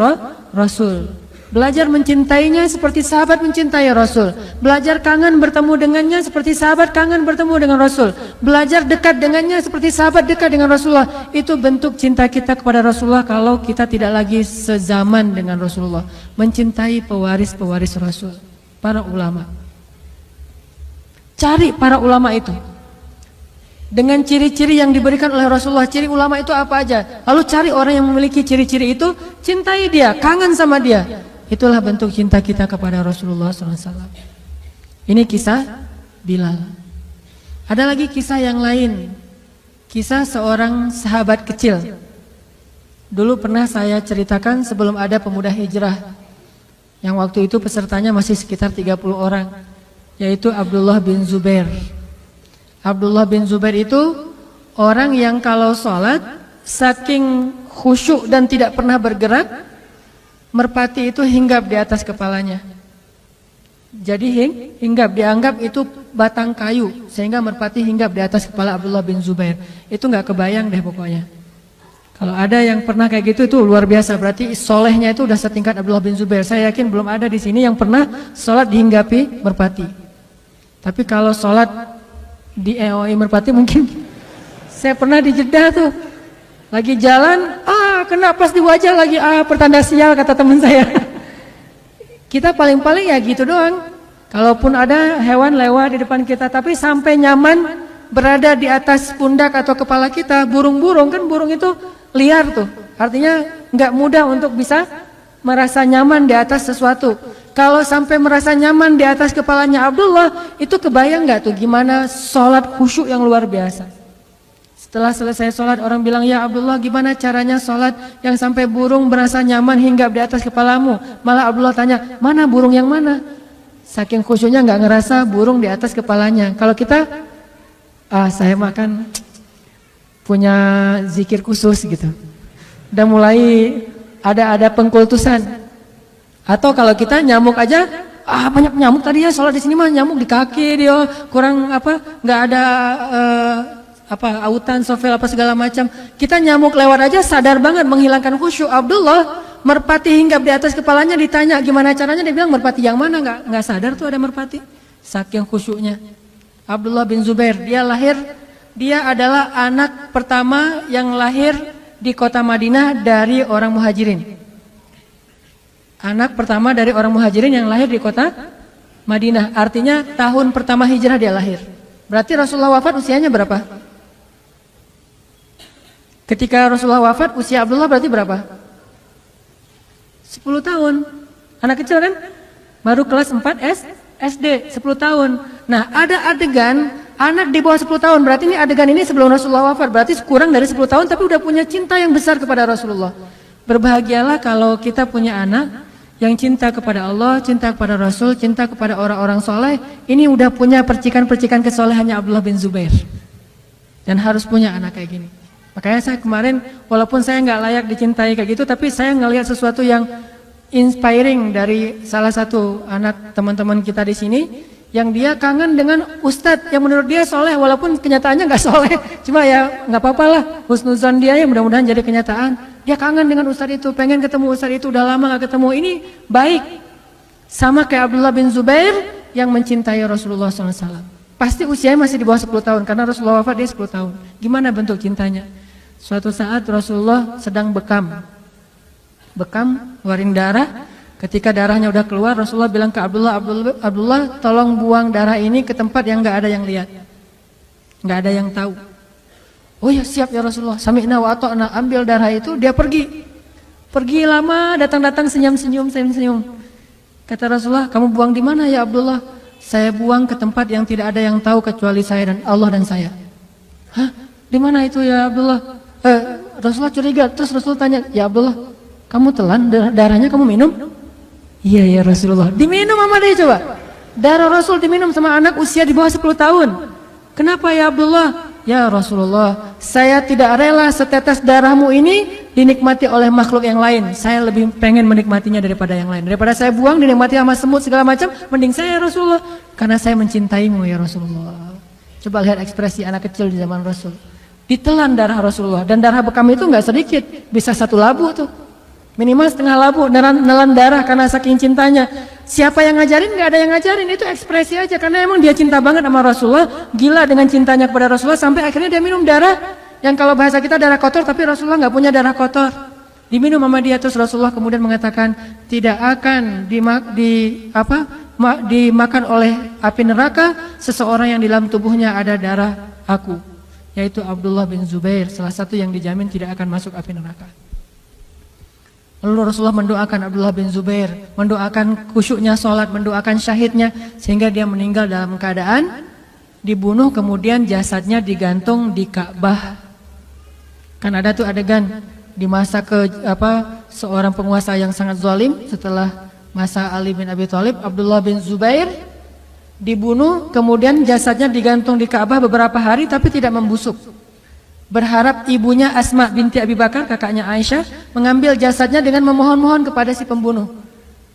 Rasul. Belajar mencintainya seperti sahabat mencintai Rasul. Belajar kangen bertemu dengannya seperti sahabat kangen bertemu dengan Rasul. Belajar dekat dengannya seperti sahabat dekat dengan Rasulullah. Itu bentuk cinta kita kepada Rasulullah kalau kita tidak lagi sezaman dengan Rasulullah. Mencintai pewaris-pewaris Rasul, para ulama. Cari para ulama itu dengan ciri-ciri yang diberikan oleh Rasulullah. Ciri ulama itu apa aja? Lalu cari orang yang memiliki ciri-ciri itu, cintai dia, kangen sama dia. Itulah bentuk cinta kita kepada Rasulullah SAW. Ini kisah Bilal. Ada lagi kisah yang lain. Kisah seorang sahabat kecil. Dulu pernah saya ceritakan sebelum ada pemuda hijrah. Yang waktu itu pesertanya masih sekitar 30 orang. Yaitu Abdullah bin Zubair. Abdullah bin Zubair itu orang yang kalau sholat saking khusyuk dan tidak pernah bergerak, merpati itu hinggap di atas kepalanya. Jadi hinggap, dianggap itu batang kayu, sehingga merpati hinggap di atas kepala Abdullah bin Zubair. Itu nggak kebayang deh pokoknya. Kalau ada yang pernah kayak gitu itu luar biasa. Berarti solehnya itu udah setingkat Abdullah bin Zubair. Saya yakin belum ada di sini yang pernah sholat dihinggapi merpati. Tapi kalau sholat di EOI merpati mungkin. Saya pernah di Jeddah tuh, lagi jalan, kena pas di wajah lagi, pertanda sial kata teman saya. Kita paling-paling ya gitu doang. Kalaupun ada hewan lewat di depan kita, tapi sampai nyaman berada di atas pundak atau kepala kita, burung-burung kan, burung itu liar tuh. Artinya nggak mudah untuk bisa merasa nyaman di atas sesuatu. Kalau sampai merasa nyaman di atas kepalanya Abdullah, itu kebayang nggak tuh gimana sholat khusyuk yang luar biasa. Setelah selesai sholat, orang bilang, ya Abdullah, gimana caranya sholat yang sampai burung merasa nyaman hinggap di atas kepalamu? Malah Abdullah tanya, mana burung yang mana? Saking khusyuknya nggak ngerasa burung di atas kepalanya. Kalau kita, saya makan punya zikir khusus gitu. Udah mulai ada pengkultusan. Atau kalau kita nyamuk aja, banyak nyamuk tadi ya, sholat di sini mah nyamuk di kaki dia, kurang nggak ada autan, sofel apa segala macam. Kita nyamuk lewat aja sadar banget menghilangkan khusyuk. Abdullah merpati hinggap di atas kepalanya, ditanya gimana caranya, dia bilang merpati yang mana, nggak sadar tuh ada merpati. Saking khusyuknya. Abdullah bin Zubair, dia adalah anak pertama yang lahir di kota Madinah dari orang muhajirin. Anak pertama dari orang muhajirin yang lahir di kota Madinah. Artinya tahun pertama hijrah dia lahir. Berarti Rasulullah wafat usianya berapa? Ketika Rasulullah wafat, usia Abdullah berarti berapa? 10 tahun. Anak kecil kan? Baru kelas 4 SD, 10 tahun. Nah, ada adegan anak di bawah 10 tahun. Berarti ini adegan ini sebelum Rasulullah wafat. Berarti kurang dari 10 tahun tapi udah punya cinta yang besar kepada Rasulullah. Berbahagialah kalau kita punya anak yang cinta kepada Allah, cinta kepada Rasul, cinta kepada orang-orang soleh. Ini udah punya percikan-percikan kesolehannya Abdullah bin Zubair. Dan harus punya anak kayak gini. Makanya saya kemarin, walaupun saya nggak layak dicintai kayak gitu, tapi saya ngelihat sesuatu yang inspiring dari salah satu anak teman-teman kita di sini, yang dia kangen dengan ustadz yang menurut dia soleh, walaupun kenyataannya nggak soleh. Cuma ya nggak apa-apa lah, husnuzan dia ya mudah-mudahan jadi kenyataan. Dia kangen dengan ustadz itu, pengen ketemu ustadz itu, udah lama gak ketemu. Ini baik. Sama kayak Abdullah bin Zubair yang mencintai Rasulullah SAW. Pasti usianya masih di bawah 10 tahun, karena Rasulullah wafat dia 10 tahun. Gimana bentuk cintanya? Suatu saat Rasulullah sedang bekam, ngeluarin darah. Ketika darahnya udah keluar, Rasulullah bilang ke Abdullah, tolong buang darah ini ke tempat yang gak ada yang lihat, gak ada yang tahu. Oh ya siap ya Rasulullah, sami'na wa ata'na. Ambil darah itu, dia pergi lama, datang-datang senyum-senyum. Kata Rasulullah, kamu buang di mana ya Abdullah? Saya buang ke tempat yang tidak ada yang tahu kecuali saya dan Allah dan saya. Hah? Di mana itu ya Abdullah? Rasulullah curiga, terus Rasulullah tanya, ya Abdullah, kamu telan darahnya, kamu minum? Iya ya Rasulullah. Diminum sama dia coba. Darah Rasul diminum sama anak usia di bawah 10 tahun. Kenapa ya Abdullah? Ya Rasulullah, saya tidak rela setetes darahmu ini dinikmati oleh makhluk yang lain. Saya lebih pengen menikmatinya daripada yang lain. Daripada saya buang dinikmati sama semut segala macam, mending saya ya Rasulullah, karena saya mencintaimu ya Rasulullah. Coba lihat ekspresi anak kecil di zaman Rasul. Ditelan darah Rasulullah, dan darah bekam itu nggak sedikit, bisa 1 labuh tuh. Minimal setengah labu, nelan darah karena saking cintanya. Siapa yang ngajarin? Nggak ada yang ngajarin, itu ekspresi aja. Karena emang dia cinta banget sama Rasulullah, gila dengan cintanya kepada Rasulullah, sampai akhirnya dia minum darah yang kalau bahasa kita darah kotor, tapi Rasulullah nggak punya darah kotor. Diminum sama dia, terus Rasulullah kemudian mengatakan tidak akan dimakan oleh api neraka seseorang yang di dalam tubuhnya ada darah aku, yaitu Abdullah bin Zubair, salah satu yang dijamin tidak akan masuk api neraka. Lalu Rasulullah mendoakan Abdullah bin Zubair, mendoakan khusyuknya sholat, mendoakan syahidnya, sehingga dia meninggal dalam keadaan dibunuh, kemudian jasadnya digantung di Ka'bah. Kan ada tuh adegan di masa seorang penguasa yang sangat zalim, setelah masa Ali bin Abi Thalib, Abdullah bin Zubair dibunuh, kemudian jasadnya digantung di Ka'bah beberapa hari tapi tidak membusuk. Berharap ibunya Asma binti Abi Bakar, kakaknya Aisyah, mengambil jasadnya dengan memohon-mohon kepada si pembunuh.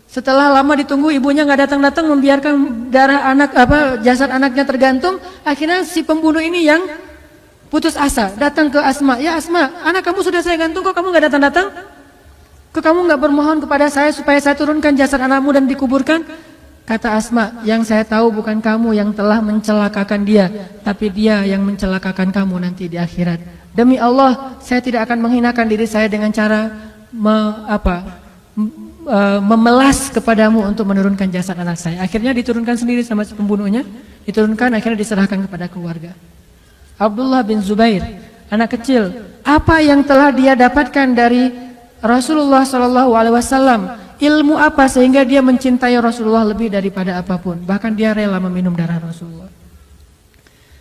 Setelah lama ditunggu, ibunya nggak datang-datang, membiarkan jasad anaknya tergantung. Akhirnya si pembunuh ini yang putus asa, datang ke Asma. Ya Asma, anak kamu sudah saya gantung, kok kamu nggak datang-datang? Kok kamu nggak bermohon kepada saya supaya saya turunkan jasad anakmu dan dikuburkan? Kata Asma, yang saya tahu bukan kamu yang telah mencelakakan dia, tapi dia yang mencelakakan kamu nanti di akhirat. Demi Allah, saya tidak akan menghinakan diri saya dengan cara memelas kepadamu untuk menurunkan jasad anak saya. Akhirnya diturunkan sendiri sama pembunuhnya, diturunkan, akhirnya diserahkan kepada keluarga. Abdullah bin Zubair, anak kecil, apa yang telah dia dapatkan dari Rasulullah SAW? Ilmu apa sehingga dia mencintai Rasulullah lebih daripada apapun? Bahkan dia rela meminum darah Rasulullah.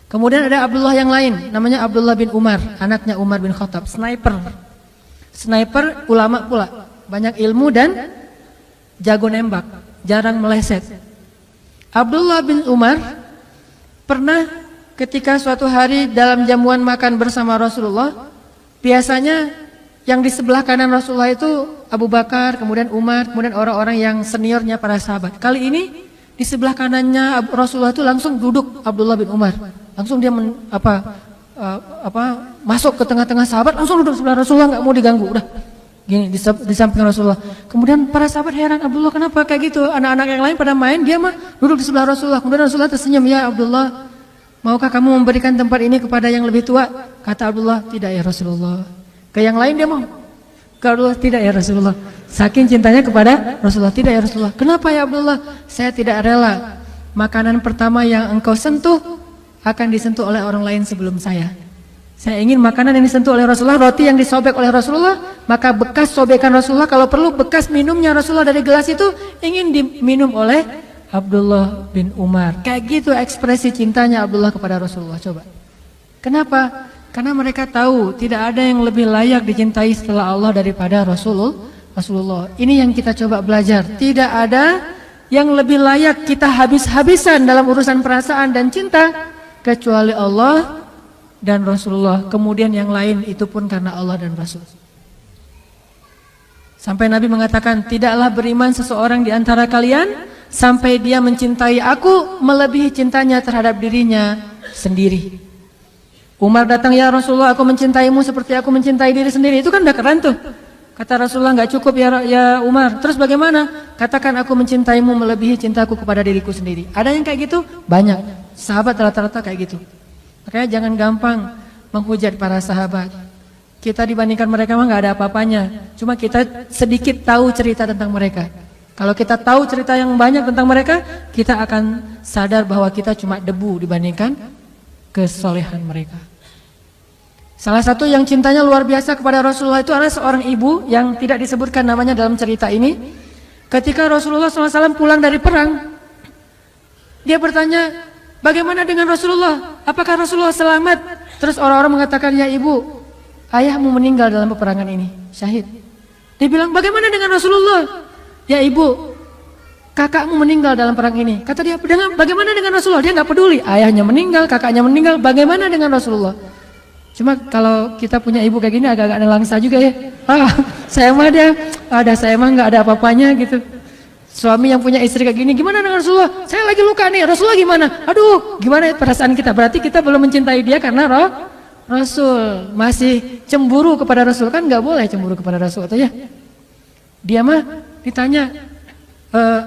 Kemudian ada Abdullah yang lain, namanya Abdullah bin Umar, anaknya Umar bin Khattab, sniper, ulama pula, banyak ilmu dan jago nembak, jarang meleset. Abdullah bin Umar pernah ketika suatu hari dalam jamuan makan bersama Rasulullah, biasanya yang di sebelah kanan Rasulullah itu Abu Bakar, kemudian Umar, kemudian orang-orang yang seniornya para sahabat. Kali ini di sebelah kanannya Rasulullah itu langsung duduk Abdullah bin Umar. Langsung dia masuk ke tengah-tengah sahabat, langsung duduk sebelah Rasulullah, nggak mau diganggu, udah gini di samping Rasulullah. Kemudian para sahabat heran, Abdullah kenapa kayak gitu? Anak-anak yang lain pada main, dia mah duduk di sebelah Rasulullah. Kemudian Rasulullah tersenyum, ya Abdullah, maukah kamu memberikan tempat ini kepada yang lebih tua? Kata Abdullah, tidak ya Rasulullah. Ke yang lain dia mau, ke Abdullah, tidak ya Rasulullah. Saking cintanya kepada Rasulullah, tidak ya Rasulullah. Kenapa ya Abdullah? Saya tidak rela makanan pertama yang engkau sentuh akan disentuh oleh orang lain sebelum saya. Saya ingin makanan yang disentuh oleh Rasulullah, roti yang disobek oleh Rasulullah, maka bekas sobekan Rasulullah, kalau perlu bekas minumnya Rasulullah dari gelas itu ingin diminum oleh Abdullah bin Umar. Kayak gitu ekspresi cintanya Abdullah kepada Rasulullah. Coba. Kenapa? Karena mereka tahu tidak ada yang lebih layak dicintai setelah Allah daripada Rasulullah. Ini yang kita coba belajar. Tidak ada yang lebih layak kita habis-habisan dalam urusan perasaan dan cinta kecuali Allah dan Rasulullah. Kemudian yang lain itu pun karena Allah dan Rasul. Sampai Nabi mengatakan, tidaklah beriman seseorang di antara kalian sampai dia mencintai aku melebihi cintanya terhadap dirinya sendiri. Umar datang, ya Rasulullah, aku mencintaimu seperti aku mencintai diri sendiri. Itu kan udah keren tuh. Kata Rasulullah, nggak cukup ya Umar. Terus bagaimana? Katakan aku mencintaimu melebihi cintaku kepada diriku sendiri. Ada yang kayak gitu? Banyak. Sahabat rata-rata kayak gitu. Makanya jangan gampang menghujat para sahabat. Kita dibandingkan mereka mah nggak ada apa-apanya. Cuma kita sedikit tahu cerita tentang mereka. Kalau kita tahu cerita yang banyak tentang mereka, kita akan sadar bahwa kita cuma debu dibandingkan kesolehan mereka. Salah satu yang cintanya luar biasa kepada Rasulullah itu adalah seorang ibu yang tidak disebutkan namanya dalam cerita ini. Ketika Rasulullah SAW pulang dari perang, dia bertanya, bagaimana dengan Rasulullah? Apakah Rasulullah selamat? Terus orang-orang mengatakan, ya ibu, ayahmu meninggal dalam peperangan ini, syahid. Dia bilang, bagaimana dengan Rasulullah? Ya ibu, kakakmu meninggal dalam perang ini. Kata dia, bagaimana dengan Rasulullah? Dia nggak peduli. Ayahnya meninggal, kakaknya meninggal. Bagaimana dengan Rasulullah? Cuma kalau kita punya ibu kayak gini agak-agak nelangsa juga ya. Saya mah saya mah nggak ada apa-apanya gitu. Suami yang punya istri kayak gini, gimana dengan Rasulullah? Saya lagi luka nih, Rasulullah gimana? Aduh, gimana perasaan kita? Berarti kita belum mencintai dia karena Rasul. Masih cemburu kepada Rasul, kan nggak boleh cemburu kepada Rasul atau ya? Dia mah ditanya,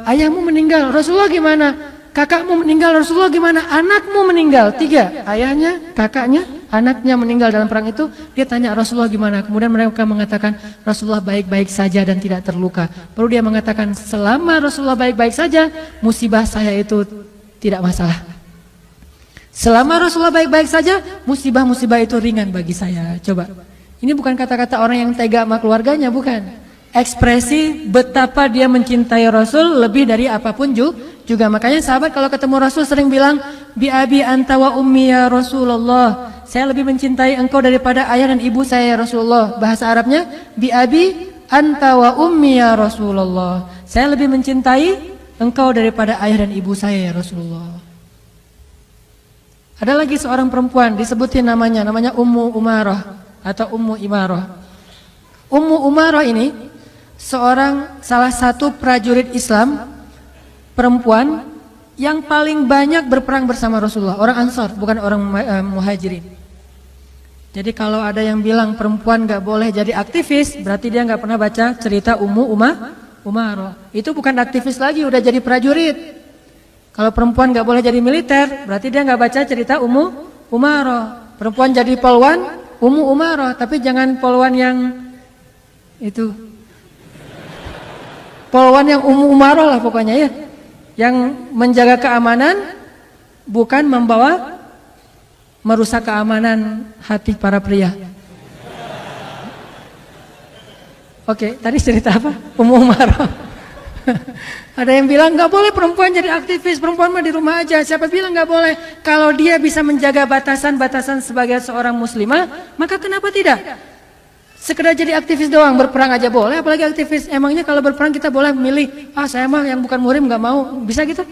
ayahmu meninggal, Rasulullah gimana? Kakakmu meninggal, Rasulullah gimana? Anakmu meninggal, 3. Ayahnya, kakaknya, anaknya meninggal dalam perang itu. Dia tanya Rasulullah gimana? Kemudian mereka mengatakan Rasulullah baik-baik saja dan tidak terluka. Lalu dia mengatakan selama Rasulullah baik-baik saja, musibah saya itu tidak masalah. Selama Rasulullah baik-baik saja, musibah-musibah itu ringan bagi saya. Coba, ini bukan kata-kata orang yang tega sama keluarganya, bukan. Ekspresi betapa dia mencintai Rasul lebih dari apapun juga. Makanya sahabat kalau ketemu Rasul sering bilang, bi abi anta wa ummi ya Rasulullah. Saya lebih mencintai engkau daripada ayah dan ibu saya ya Rasulullah. Bahasa Arabnya, bi abi anta wa ummi ya Rasulullah. Saya lebih mencintai engkau daripada ayah dan ibu saya ya Rasulullah. Ada lagi seorang perempuan disebutin namanya Ummu Umarah atau Ummu Imarah. Ummu Umarah ini salah satu prajurit Islam perempuan yang paling banyak berperang bersama Rasulullah, orang Ansar, bukan orang Muhajirin. Jadi kalau ada yang bilang perempuan gak boleh jadi aktivis, berarti dia gak pernah baca cerita Ummu Umarah. Itu bukan aktivis lagi, udah jadi prajurit. Kalau perempuan gak boleh jadi militer, berarti dia gak baca cerita Ummu Umarah. Perempuan jadi polwan, Ummu Umarah, tapi jangan polwan yang itu, polwan yang Ummu Umarah lah pokoknya ya, yang menjaga keamanan, bukan merusak keamanan hati para pria. Oke, tadi cerita apa? Ummu Umarah. Ada yang bilang nggak boleh perempuan jadi aktivis, perempuan mah di rumah aja. Siapa bilang nggak boleh? Kalau dia bisa menjaga batasan-batasan sebagai seorang muslimah, maka kenapa tidak? Sekedar jadi aktivis doang, berperang aja boleh, apalagi aktivis. Emangnya kalau berperang kita boleh milih, saya mah yang bukan muhrim nggak mau, bisa gitu?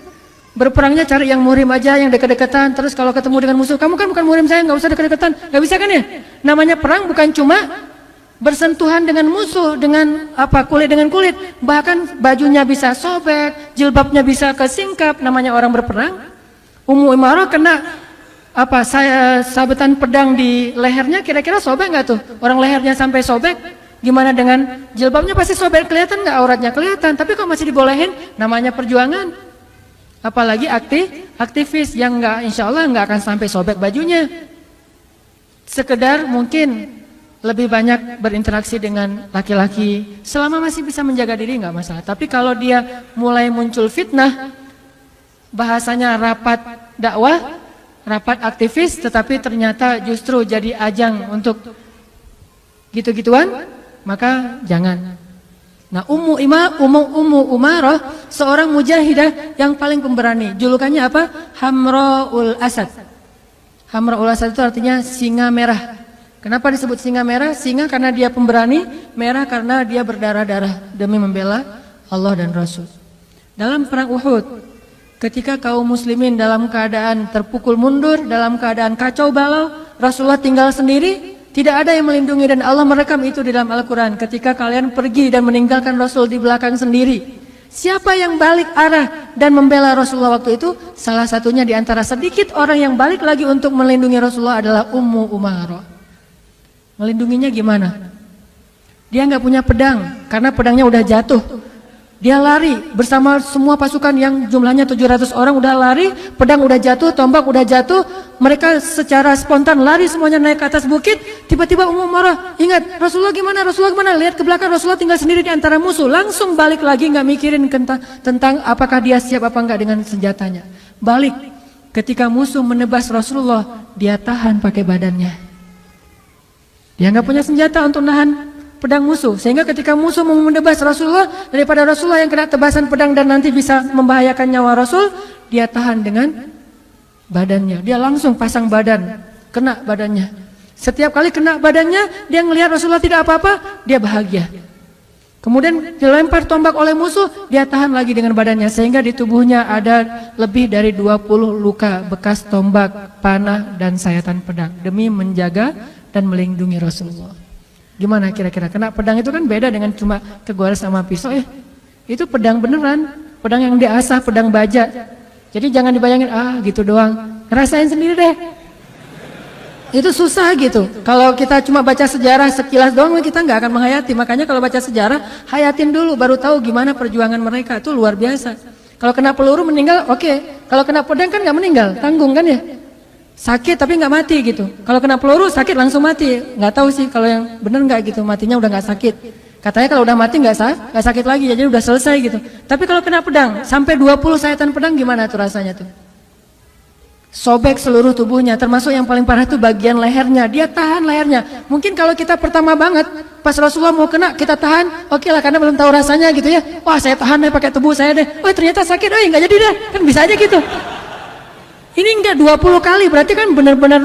Berperangnya cari yang muhrim aja, yang dekat-dekatan. Terus kalau ketemu dengan musuh, kamu kan bukan muhrim saya, nggak usah dekat-dekatan, nggak bisa kan ya? Namanya perang bukan cuma bersentuhan dengan musuh, dengan kulit dengan kulit, bahkan bajunya bisa sobek, jilbabnya bisa kesingkap, namanya orang berperang. Ummu Imarah kena sabetan pedang di lehernya, kira-kira sobek nggak tuh? Orang lehernya sampai sobek, gimana dengan jilbabnya pasti sobek, kelihatan nggak auratnya? Kelihatan, tapi kok masih dibolehin? Namanya perjuangan. Apalagi aktivis yang insya Allah nggak akan sampai sobek bajunya. Sekedar mungkin lebih banyak berinteraksi dengan laki-laki, selama masih bisa menjaga diri nggak masalah. Tapi kalau dia mulai muncul fitnah, bahasanya rapat dakwah, rapat aktivis, tetapi ternyata justru jadi ajang untuk gitu-gituan, maka jangan. Nah, Ummu Umarah seorang mujahidah yang paling pemberani. Julukannya apa? Hamraul Asad. Hamraul Asad itu artinya singa merah. Kenapa disebut singa merah? Singa karena dia pemberani, merah karena dia berdarah-darah demi membela Allah dan Rasul. Dalam perang Uhud, ketika kaum muslimin dalam keadaan terpukul mundur, dalam keadaan kacau balau, Rasulullah tinggal sendiri, tidak ada yang melindungi, dan Allah merekam itu di dalam Al-Quran. Ketika kalian pergi dan meninggalkan Rasul di belakang sendiri, siapa yang balik arah dan membela Rasulullah waktu itu? Salah satunya di antara sedikit orang yang balik lagi untuk melindungi Rasulullah adalah Ummu Umarah. Melindunginya gimana? Dia nggak punya pedang karena pedangnya udah jatuh. Dia lari bersama semua pasukan yang jumlahnya 700 orang, udah lari, pedang udah jatuh, tombak udah jatuh. Mereka secara spontan lari semuanya naik ke atas bukit. Tiba-tiba Ummu Umarah ingat, Rasulullah gimana? Rasulullah gimana? Lihat ke belakang, Rasulullah tinggal sendiri di antara musuh. Langsung balik lagi, nggak mikirin tentang apakah dia siap apa enggak dengan senjatanya. Balik. Ketika musuh menebas Rasulullah, dia tahan pakai badannya. Dia nggak punya senjata untuk nahan pedang musuh, sehingga ketika musuh mau menebas Rasulullah, daripada Rasulullah yang kena tebasan pedang dan nanti bisa membahayakan nyawa Rasul, dia tahan dengan badannya. Dia langsung pasang badan, kena badannya. Setiap kali kena badannya, dia ngelihat Rasulullah tidak apa-apa, dia bahagia. Kemudian dilempar tombak oleh musuh, dia tahan lagi dengan badannya, sehingga di tubuhnya ada lebih dari 20 luka bekas tombak, panah, dan sayatan pedang demi menjaga dan melindungi Rasulullah. Gimana kira-kira? Kena pedang itu kan beda dengan cuma kegores sama pisau ya. Itu pedang beneran, pedang yang diasah, pedang baja. Jadi jangan dibayangin gitu doang. Ngerasain sendiri deh. Itu susah gitu. Kalau kita cuma baca sejarah sekilas doang kita nggak akan menghayati. Makanya kalau baca sejarah hayatin dulu baru tahu gimana perjuangan mereka. Itu luar biasa. Kalau kena peluru meninggal oke. Kalau kena pedang kan nggak meninggal, tanggung kan ya. Sakit tapi nggak mati gitu. Kalau kena peluru sakit langsung mati. Nggak tahu sih kalau yang benar nggak gitu, matinya udah nggak sakit. Katanya kalau udah mati nggak sakit lagi, jadi udah selesai gitu. Tapi kalau kena pedang sampai 20 sayatan pedang gimana tuh rasanya tuh? Sobek seluruh tubuhnya, termasuk yang paling parah itu bagian lehernya. Dia tahan lehernya. Mungkin kalau kita pertama banget, pas Rasulullah mau kena, kita tahan, oke lah karena belum tahu rasanya gitu ya. Wah saya tahan deh pakai tubuh saya deh. Oh ternyata sakit, oh nggak jadi deh. Kan bisa aja gitu. Ini enggak 20 kali, berarti kan benar-benar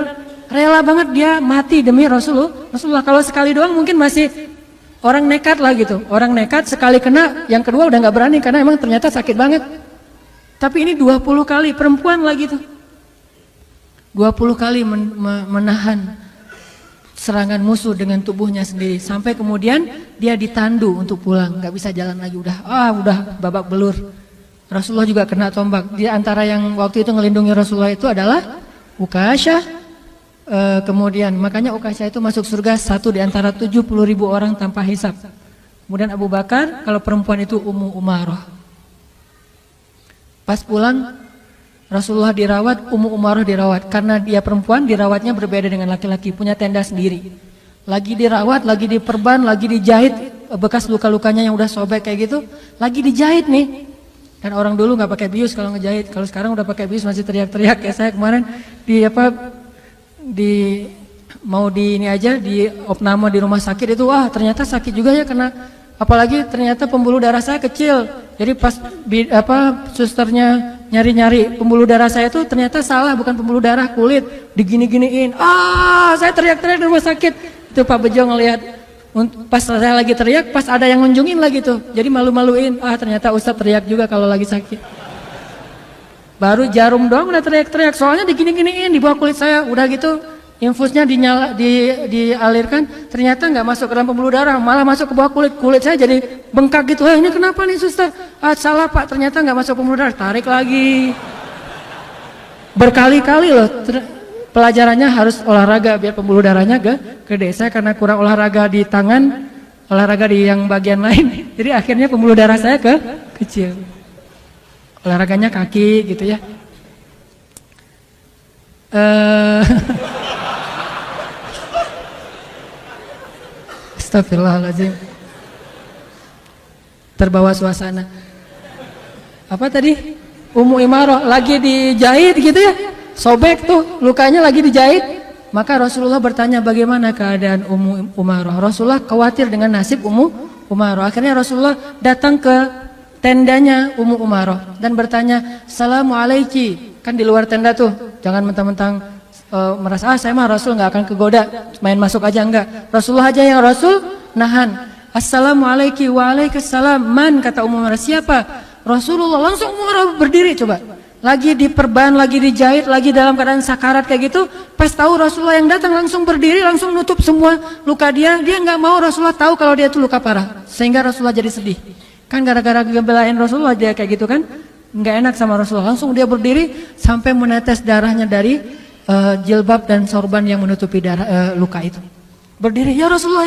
rela banget dia mati demi Rasulullah. Kalau sekali doang mungkin masih orang nekat lah gitu. Orang nekat sekali kena, yang kedua udah nggak berani karena emang ternyata sakit banget. Tapi ini 20 kali, perempuan lagi tuh. 20 kali menahan serangan musuh dengan tubuhnya sendiri sampai kemudian dia ditandu untuk pulang, nggak bisa jalan lagi, udah babak belur. Rasulullah juga kena tombak. Di antara yang waktu itu ngelindungi Rasulullah itu adalah Ukasyah. Kemudian makanya Ukasyah itu masuk surga satu di antara 70.000 orang tanpa hisab. Kemudian Abu Bakar, kalau perempuan itu Ummu Umarah. Pas pulang Rasulullah dirawat, Ummu Umarah dirawat. Karena dia perempuan, dirawatnya berbeda dengan laki-laki, punya tenda sendiri. Lagi dirawat, lagi diperban, lagi dijahit, bekas luka-lukanya yang udah sobek kayak gitu, lagi dijahit nih. Dan orang dulu nggak pakai bius kalau ngejahit. Kalau sekarang udah pakai bius masih teriak-teriak. Kayak saya kemarin mau di ini aja di opname di rumah sakit itu, wah ternyata sakit juga ya kena. Apalagi ternyata pembuluh darah saya kecil. Jadi pas susternya nyari-nyari pembuluh darah saya itu ternyata salah, bukan pembuluh darah, kulit, digini-giniin. Saya teriak-teriak di rumah sakit. Itu Pak Bejo ngelihat, pas saya lagi teriak, pas ada yang ngunjungin lagi tuh. Jadi malu-maluin, ternyata Ustadz teriak juga kalau lagi sakit. Baru jarum doang udah teriak-teriak, soalnya digini-giniin di bawah kulit saya, udah gitu. Infusnya dialirkan, ternyata nggak masuk ke dalam pembuluh darah, malah masuk ke bawah kulit saya jadi bengkak gitu. Ini kenapa nih suster? Salah Pak, ternyata nggak masuk pembuluh darah, tarik lagi. Berkali-kali loh, pelajarannya harus olahraga biar pembuluh darahnya gede. Saya karena kurang olahraga di tangan, olahraga di yang bagian lain, jadi akhirnya pembuluh darah saya kecil. Olahraganya kaki gitu ya. Astagfirullahaladzim. Terbawa suasana. Apa tadi? Ummu Umarah lagi dijahit gitu ya. Sobek tuh, lukanya lagi dijahit. Maka Rasulullah bertanya bagaimana keadaan Ummu Umarah. Rasulullah khawatir dengan nasib Ummu Umarah. Akhirnya Rasulullah datang ke tendanya Ummu Umarah dan bertanya, "Assalamualaikum." Kan di luar tenda tuh. Jangan mentang-mentang merasa saya mah Rasul nggak akan kegoda, main masuk aja enggak. Rasulullah aja yang Rasul nahan. Assalamualaikum. Waalaikumsalam. Man, kata Ummu Umarah, siapa? Rasulullah. Langsung Ummu Umarah berdiri coba. Lagi diperban, lagi dijahit, lagi dalam keadaan sakarat kayak gitu. Pas tahu Rasulullah yang datang langsung berdiri, langsung nutup semua luka dia. Dia nggak mau Rasulullah tahu kalau dia itu luka parah. Sehingga Rasulullah jadi sedih. Kan gara-gara ngebelain Rasulullah dia kayak gitu kan. Nggak enak sama Rasulullah. Langsung dia berdiri sampai menetes darahnya dari jilbab dan sorban yang menutupi luka itu. Berdiri, ya Rasulullah,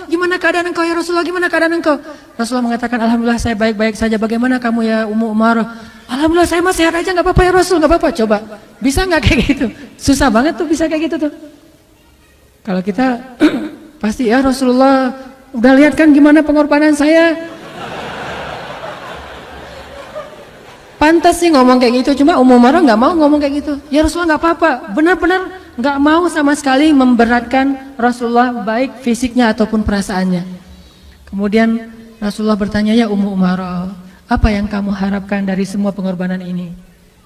gimana keadaan engkau ya Rasulullah, gimana keadaan engkau? Rasulullah mengatakan, alhamdulillah saya baik-baik saja. Bagaimana kamu ya Ummu Umarah? Alhamdulillah saya masih sehat aja, nggak apa-apa ya Rasul, nggak apa-apa. Coba, bisa nggak kayak gitu? Susah banget tuh bisa kayak gitu tuh. Kalau kita pasti ya Rasulullah, udah lihat kan gimana pengorbanan saya. Pantas sih ngomong kayak gitu, cuma Ummu Umarah nggak mau ngomong kayak gitu. Ya Rasulullah nggak apa-apa, benar-benar nggak mau sama sekali memberatkan Rasulullah baik fisiknya ataupun perasaannya. Kemudian Rasulullah bertanya, ya Ummu Umarah, apa yang kamu harapkan dari semua pengorbanan ini?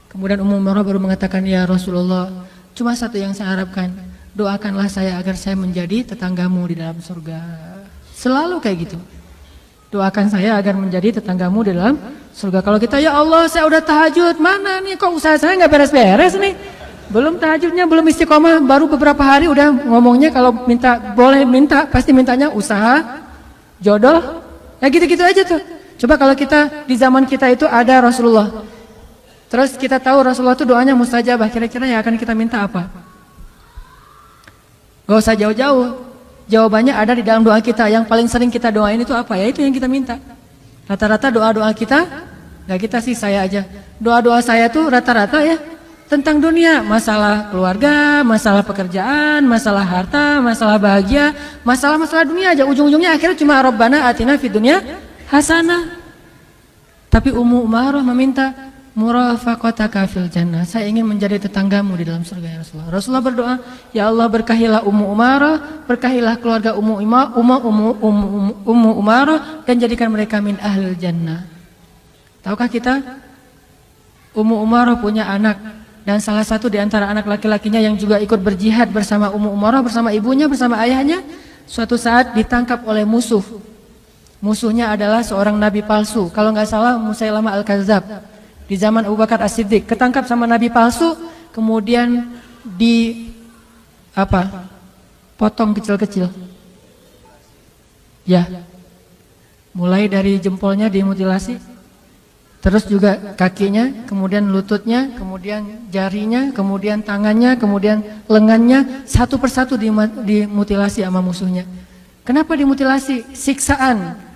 Kemudian Ummu Umarah baru mengatakan, ya Rasulullah, cuma satu yang saya harapkan, doakanlah saya agar saya menjadi tetanggamu di dalam surga. Selalu kayak gitu. Doakan saya agar menjadi tetanggamu di dalam surga. Kalau kita, ya Allah saya udah tahajud, mana nih kok usaha saya nggak beres-beres nih. Belum tahajudnya, belum istiqomah, baru beberapa hari udah ngomongnya kalau minta, boleh minta, pasti mintanya usaha, jodoh, ya gitu-gitu aja tuh. Coba kalau kita, di zaman kita itu ada Rasulullah. Terus kita tahu Rasulullah itu doanya mustajabah, kira-kira yang akan kita minta apa? Gak usah jauh-jauh. Jawabannya ada di dalam doa kita. Yang paling sering kita doain itu apa? Ya itu yang kita minta. Rata-rata doa-doa kita, gak kita sih, saya aja. Doa-doa saya tuh rata-rata ya tentang dunia. Masalah keluarga, masalah pekerjaan, masalah harta, masalah bahagia, masalah-masalah dunia aja. Ujung-ujungnya akhirnya cuma Rabbana atina fid dunya hasanah. Tapi Ummu Umarah meminta murafaqataka fil jannah. Saya ingin menjadi tetanggamu di dalam surga ya Rasulullah. Rasulullah berdoa, ya Allah berkahilah Ummu Umarah, berkahilah keluarga Ummu Umarah dan jadikan mereka min ahlil jannah. Tahukah kita Ummu Umarah punya anak, dan salah satu di antara anak laki-lakinya yang juga ikut berjihad bersama Ummu Umarah, bersama ibunya, bersama ayahnya, suatu saat ditangkap oleh musuh. Musuhnya adalah seorang nabi palsu. Kalau nggak salah Musailamah Al-Kadzab. Di zaman Abu Bakar As-Siddiq ketangkap sama nabi palsu, kemudian potong kecil-kecil. Ya. Mulai dari jempolnya dimutilasi, terus juga kakinya, kemudian lututnya, kemudian jarinya, kemudian tangannya, kemudian lengannya, satu persatu dimutilasi sama musuhnya. Kenapa dimutilasi? Siksaan.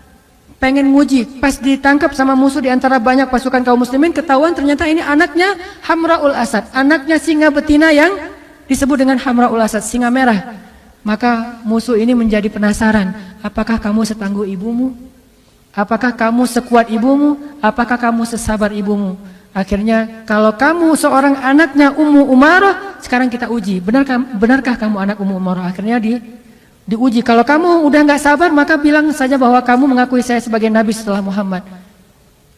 Pengen nguji, pas ditangkap sama musuh di antara banyak pasukan kaum muslimin, ketahuan ternyata ini anaknya Hamraul Asad, anaknya singa betina yang disebut dengan Hamraul Asad, singa merah. Maka musuh ini menjadi penasaran, apakah kamu setangguh ibumu? Apakah kamu sekuat ibumu? Apakah kamu sesabar ibumu? Akhirnya kalau kamu seorang anaknya Ummu Umarah, sekarang kita uji, benarkah kamu anak Ummu Umarah? Akhirnya diuji. Kalau kamu udah nggak sabar, maka bilang saja bahwa kamu mengakui saya sebagai nabi setelah Muhammad.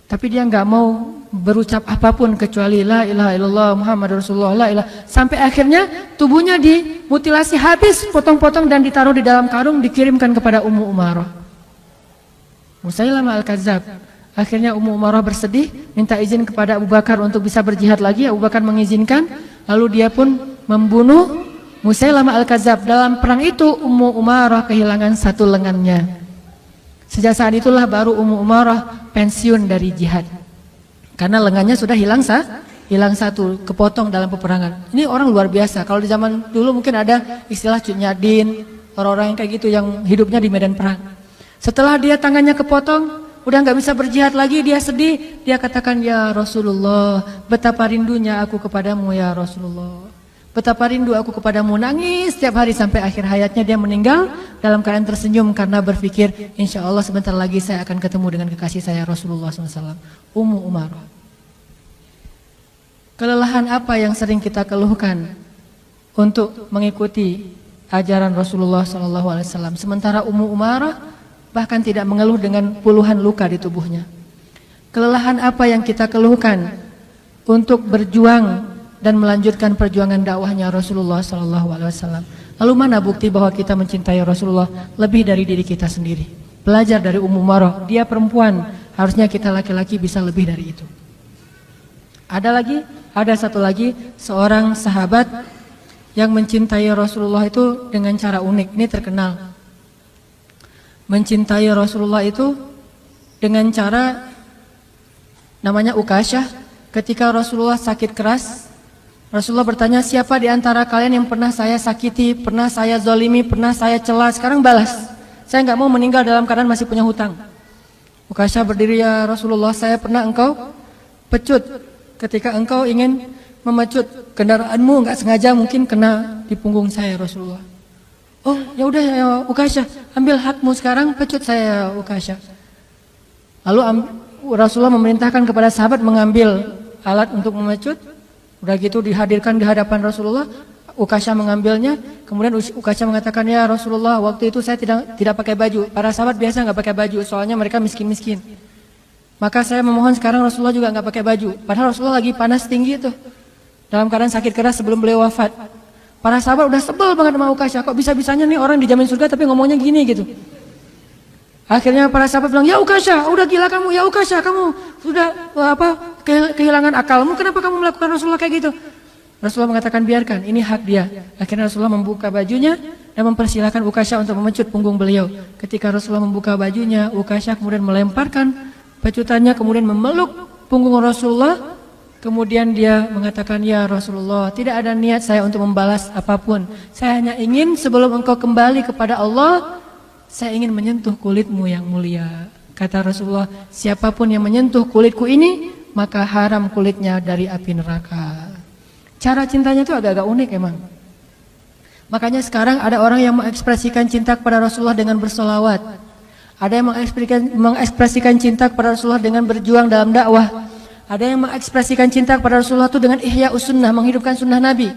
Tapi dia nggak mau berucap apapun kecuali la ilaha illallah Muhammad Rasulullah, la ilaha. Sampai akhirnya tubuhnya dimutilasi habis, potong-potong dan ditaruh di dalam karung, dikirimkan kepada Ummu Umarah. Musailamah Al-Kadzab. Akhirnya Ummu Umarah bersedih, minta izin kepada Abu Bakar untuk bisa berjihad lagi. Abu Bakar mengizinkan, lalu dia pun membunuh Musailamah Al-Kadzab. Dalam perang itu Ummu Umarah kehilangan satu lengannya. Sejak saat itulah baru Ummu Umarah pensiun dari jihad, karena lengannya sudah hilang satu, kepotong dalam peperangan. Ini orang luar biasa. Kalau di zaman dulu mungkin ada istilah cunyadin, orang-orang yang kayak gitu yang hidupnya di medan perang. Setelah dia tangannya kepotong, udah nggak bisa berjihad lagi, dia sedih. Dia katakan, ya Rasulullah, betapa rindunya aku kepadamu ya Rasulullah. Betapa rindu aku kepadamu. Nangis setiap hari sampai akhir hayatnya. Dia meninggal dalam keadaan tersenyum karena berpikir, insya Allah sebentar lagi saya akan ketemu dengan kekasih saya Rasulullah SAW. Ummu Umarah. Kelelahan apa yang sering kita keluhkan untuk mengikuti ajaran Rasulullah SAW? Sementara Ummu Umarah bahkan tidak mengeluh dengan puluhan luka di tubuhnya. Kelelahan apa yang kita keluhkan untuk berjuang dan melanjutkan perjuangan dakwahnya Rasulullah SAW? Lalu mana bukti bahwa kita mencintai Rasulullah lebih dari diri kita sendiri? Belajar dari Ummu Umarah, dia perempuan, harusnya kita laki-laki bisa lebih dari itu. Ada satu lagi, seorang sahabat yang mencintai Rasulullah itu dengan cara unik. Ini terkenal. Mencintai Rasulullah itu dengan cara namanya Ukasyah. Ketika Rasulullah sakit keras, Rasulullah bertanya, siapa di antara kalian yang pernah saya sakiti, pernah saya zolimi, pernah saya cela, sekarang balas. Saya nggak mau meninggal dalam keadaan masih punya hutang. Ukasyah berdiri, ya Rasulullah, saya pernah engkau pecut. Ketika engkau ingin memecut kendaraanmu, nggak sengaja mungkin kena di punggung saya Rasulullah. Oh ya udah ya Ukasyah, ambil hakmu sekarang, pecut saya Ukasyah. Lalu Rasulullah memerintahkan kepada sahabat mengambil alat untuk memecut. Udah gitu dihadirkan di hadapan Rasulullah, Ukasyah mengambilnya. Kemudian Ukasyah mengatakan, ya Rasulullah, waktu itu saya tidak pakai baju. Para sahabat biasa nggak pakai baju, soalnya mereka miskin-miskin. Maka saya memohon sekarang Rasulullah juga nggak pakai baju. Padahal Rasulullah lagi panas tinggi itu, dalam keadaan sakit keras sebelum beliau wafat. Para sahabat udah sebel banget sama Ukasyah, kok bisa-bisanya nih orang dijamin surga tapi ngomongnya gini gitu. Akhirnya para sahabat bilang, ya Ukasyah, udah gila kamu, ya Ukasyah, kamu sudah kehilangan akalmu, kenapa kamu melakukan Rasulullah kayak gitu? Rasulullah mengatakan, biarkan, ini hak dia. Akhirnya Rasulullah membuka bajunya dan mempersilahkan Ukasyah untuk memecut punggung beliau. Ketika Rasulullah membuka bajunya, Ukasyah kemudian melemparkan pecutannya, kemudian memeluk punggung Rasulullah. Kemudian dia mengatakan, ya Rasulullah, tidak ada niat saya untuk membalas apapun. Saya hanya ingin sebelum engkau kembali kepada Allah, saya ingin menyentuh kulitmu yang mulia. Kata Rasulullah, siapapun yang menyentuh kulitku ini, maka haram kulitnya dari api neraka. Cara cintanya itu agak-agak unik emang. Makanya sekarang ada orang yang mengekspresikan cinta kepada Rasulullah dengan bersolawat. Ada yang mengekspresikan cinta kepada Rasulullah dengan berjuang dalam dakwah. Ada yang mengekspresikan cinta kepada Rasulullah itu dengan ihya sunnah, menghidupkan sunnah Nabi.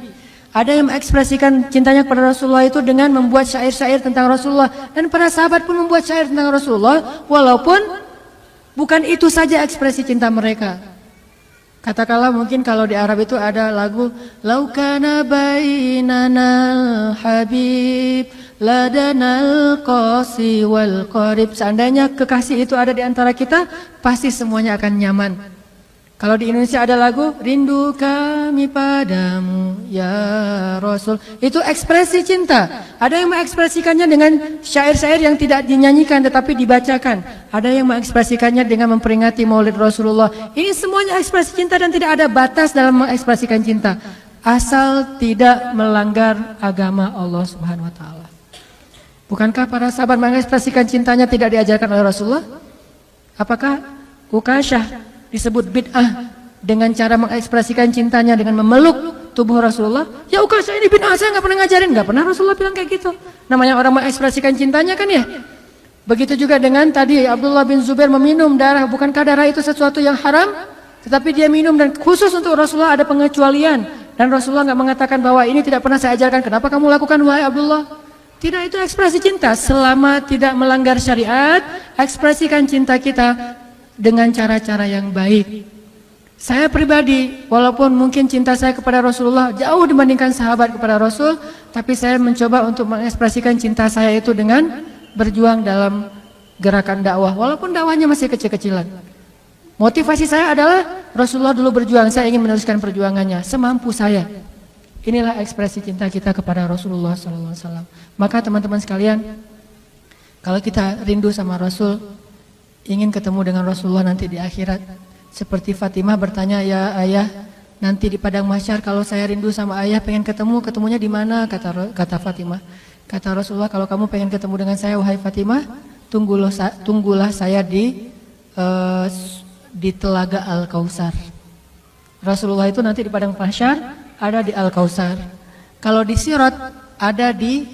Ada yang mengekspresikan cintanya kepada Rasulullah itu dengan membuat syair-syair tentang Rasulullah. Dan para sahabat pun membuat syair tentang Rasulullah, walaupun bukan itu saja ekspresi cinta mereka. Katakanlah mungkin kalau di Arab itu ada lagu Laukana bainanal habib ladanal qasi wal qarib. Seandainya kekasih itu ada di antara kita, pasti semuanya akan nyaman. Kalau di Indonesia ada lagu Rindu kami padamu ya Rasul. Itu ekspresi cinta. Ada yang mengekspresikannya dengan syair-syair yang tidak dinyanyikan tetapi dibacakan. Ada yang mengekspresikannya dengan memperingati Maulid Rasulullah. Ini semuanya ekspresi cinta dan tidak ada batas dalam mengekspresikan cinta, asal tidak melanggar agama Allah Subhanahu wa taala. Bukankah para sahabat mengekspresikan cintanya tidak diajarkan oleh Rasulullah? Apakah Ukasyah disebut bid'ah dengan cara mengekspresikan cintanya dengan memeluk tubuh Rasulullah? Ya Ukasyah ini bid'ah, saya nggak pernah ngajarin. Nggak pernah Rasulullah bilang kayak gitu. Namanya orang mengekspresikan cintanya kan ya. Begitu juga dengan tadi Abdullah bin Zubair meminum darah. Bukankah darah itu sesuatu yang haram? Tetapi dia minum dan khusus untuk Rasulullah ada pengecualian. Dan Rasulullah nggak mengatakan bahwa ini tidak pernah saya ajarkan. Kenapa kamu lakukan wahai Abdullah? Tidak, itu ekspresi cinta. Selama tidak melanggar syariat, ekspresikan cinta kita dengan cara-cara yang baik. Saya pribadi, walaupun mungkin cinta saya kepada Rasulullah jauh dibandingkan sahabat kepada Rasul, tapi saya mencoba untuk mengekspresikan cinta saya itu dengan berjuang dalam gerakan dakwah, walaupun dakwahnya masih kecil-kecilan. Motivasi saya adalah Rasulullah dulu berjuang, saya ingin meneruskan perjuangannya semampu saya. Inilah ekspresi cinta kita kepada Rasulullah SAW. Maka teman-teman sekalian, kalau kita rindu sama Rasul, ingin ketemu dengan Rasulullah nanti di akhirat, seperti Fatimah bertanya, ya ayah, nanti di padang mahsyar kalau saya rindu sama ayah, pengen ketemu, ketemunya di mana? Kata Fatimah. Kata Rasulullah, kalau kamu pengen ketemu dengan saya wahai Fatimah, tunggulah saya di Telaga Al-Kautsar. Rasulullah itu nanti di padang mahsyar ada di Al-Kautsar. Kalau di Sirat ada di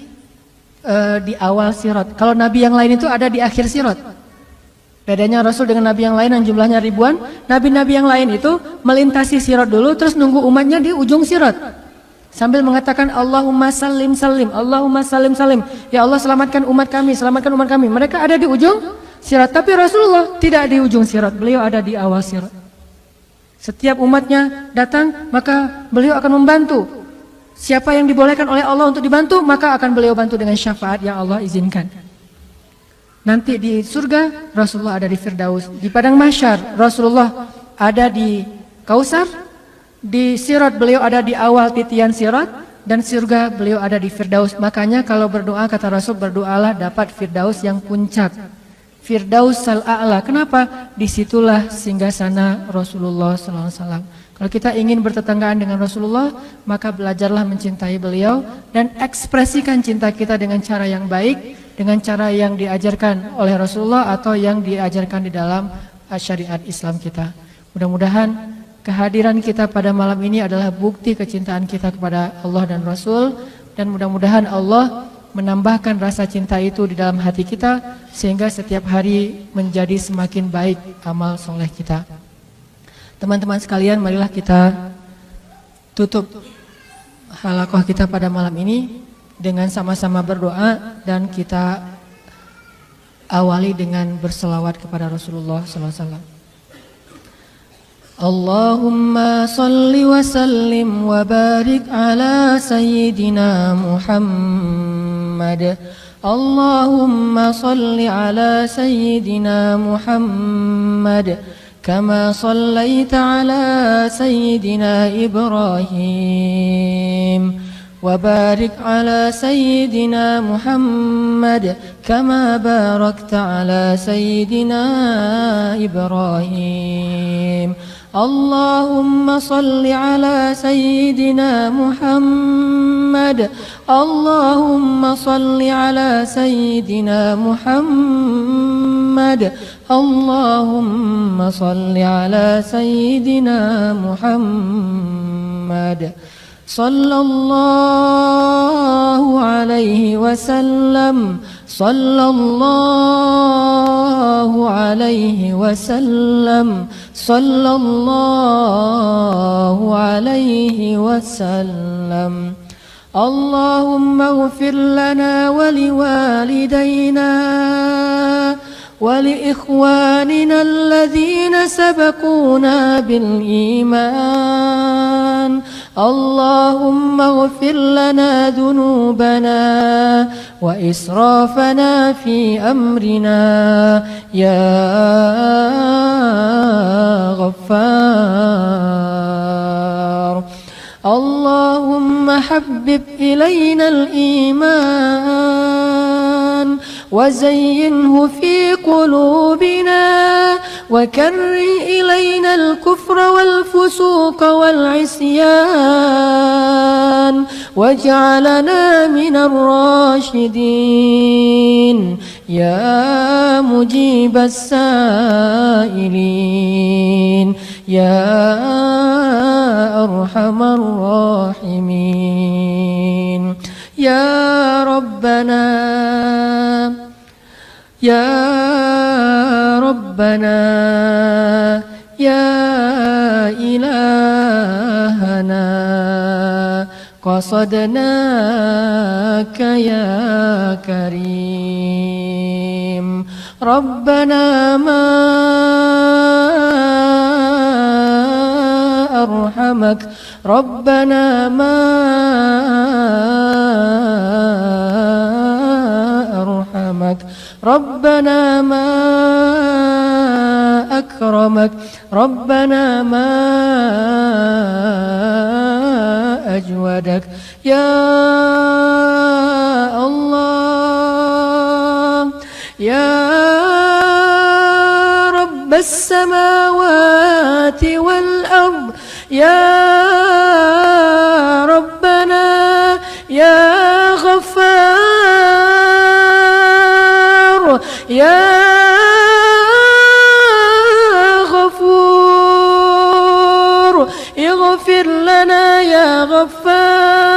awal Sirat. Kalau nabi yang lain itu ada di akhir Sirat. Bedanya Rasul dengan nabi yang lain yang jumlahnya ribuan, nabi-nabi yang lain itu melintasi sirat dulu, terus nunggu umatnya di ujung sirat sambil mengatakan Allahumma salim salim, Allahumma salim salim, ya Allah selamatkan umat kami, selamatkan umat kami. Mereka ada di ujung sirat, tapi Rasulullah tidak di ujung sirat, beliau ada di awal sirat. Setiap umatnya datang, maka beliau akan membantu. Siapa yang dibolehkan oleh Allah untuk dibantu, maka akan beliau bantu dengan syafaat yang Allah izinkan. Nanti di surga Rasulullah ada di Firdaus, di padang mahsyar Rasulullah ada di Kautsar, di Sirat beliau ada di awal titian Sirat, dan surga beliau ada di Firdaus. Makanya kalau berdoa kata Rasul, berdoalah dapat Firdaus yang puncak, Firdaus al-A'la. Kenapa? Disitulah singgasana Rasulullah SAW. Kalau kita ingin bertetanggaan dengan Rasulullah, maka belajarlah mencintai beliau dan ekspresikan cinta kita dengan cara yang baik, dengan cara yang diajarkan oleh Rasulullah atau yang diajarkan di dalam syariat Islam kita. Mudah-mudahan kehadiran kita pada malam ini adalah bukti kecintaan kita kepada Allah dan Rasul, dan mudah-mudahan Allah menambahkan rasa cinta itu di dalam hati kita sehingga setiap hari menjadi semakin baik amal soleh kita. Teman-teman sekalian, marilah kita tutup halaqah kita pada malam ini dengan sama-sama berdoa, dan kita awali dengan berselawat kepada Rasulullah SAW. Allahumma salli wa sallim wa barik ala sayyidina Muhammad. Allahumma salli ala sayyidina Muhammad كما صليت على سيدنا إبراهيم وبارك على سيدنا محمد كما باركت على سيدنا إبراهيم اللهم صل على سيدنا محمد اللهم صل على سيدنا محمد اللهم صل على سيدنا محمد صلى الله عليه وسلم صلى الله عليه وسلم صلى الله عليه وسلم اللهم اغفر لنا ولوالدينا ولإخواننا الذين سبقونا بالإيمان اللهم اغفر لنا ذنوبنا وإسرافنا في أمرنا يا غفار اللهم حبب إلينا الإيمان وزينه في قلوبنا وكره إلينا الكفر والفسوق والعصيان واجعلنا من الراشدين يا مجيب السائلين يا أرحم الراحمين يا ربنا يا ربنا يا إلهنا قصدناك يا كريم ربنا ما أرحمك ربنا ما أرحمك ربنا ما أكرمك ربنا ما أجودك يا الله يا رب السماوات والأرض يا ربنا يا غفار يا غفور اغفر لنا يا غفار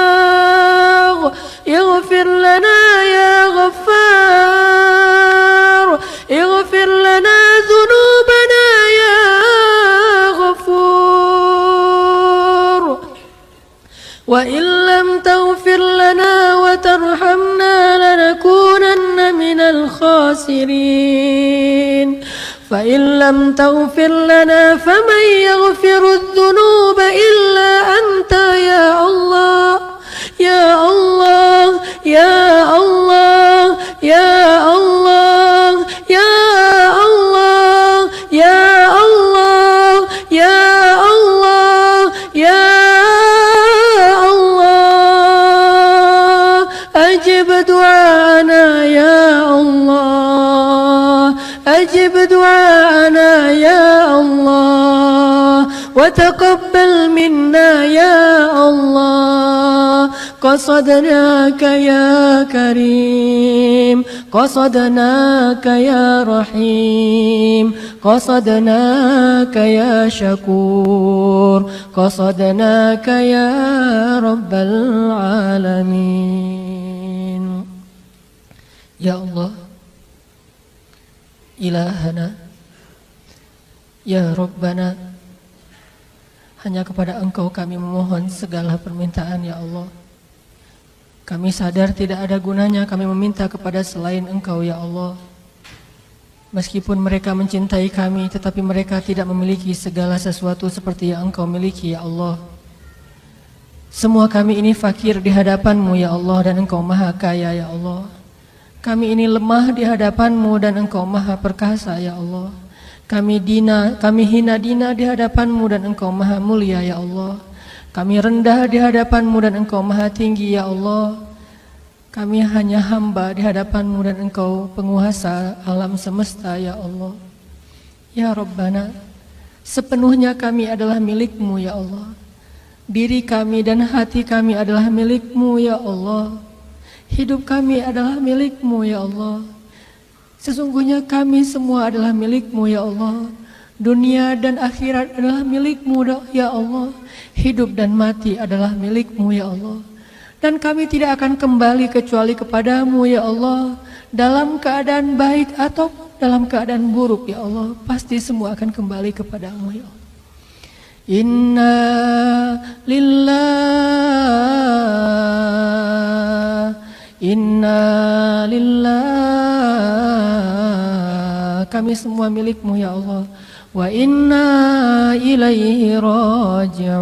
اغفر لنا يا غفار اغفر لنا ذنوبنا يا غفور وإن لم تغفر لنا وترحمنا لنكونن من الخاسرين فإن لم تغفر لنا فمن يغفر الذنوب إلا أنت يا الله يا الله يا الله يا الله يا الله يا الله يا الله يا الله أجب دعانا يا الله أجب دعانا يا الله وتقبل منا يا الله قصدناك يا كريم قصدناك يا رحيم قصدناك يا شكور قصدناك يا رب العالمين يا الله إلهنا ya Rabbana, hanya kepada Engkau kami memohon segala permintaan ya Allah. Kami sadar tidak ada gunanya kami meminta kepada selain Engkau ya Allah. Meskipun mereka mencintai kami, tetapi mereka tidak memiliki segala sesuatu seperti yang Engkau miliki ya Allah. Semua kami ini fakir di hadapan-Mu ya Allah, dan Engkau maha kaya ya Allah. Kami ini lemah di hadapan-Mu dan Engkau maha perkasa ya Allah. Kami hina dina di hadapan-Mu dan Engkau maha mulia ya Allah. Kami rendah di hadapan-Mu dan Engkau maha tinggi ya Allah. Kami hanya hamba di hadapan-Mu dan Engkau penguasa alam semesta ya Allah. Ya Rabbana, Sepenuhnya kami adalah milik-Mu ya Allah. Diri kami dan hati kami adalah milik-Mu ya Allah. Hidup kami adalah milik-Mu ya Allah. Sesungguhnya kami semua adalah milik-Mu ya Allah. Dunia dan akhirat adalah milik-Mu ya Allah. Hidup dan mati adalah milik-Mu ya Allah. Dan kami tidak akan kembali kecuali kepada-Mu ya Allah. Dalam keadaan baik atau dalam keadaan buruk ya Allah, pasti semua akan kembali kepada-Mu ya Allah. Inna lillah, kami semua milik-Mu ya Allah. Wa inna ilaihi raji'un,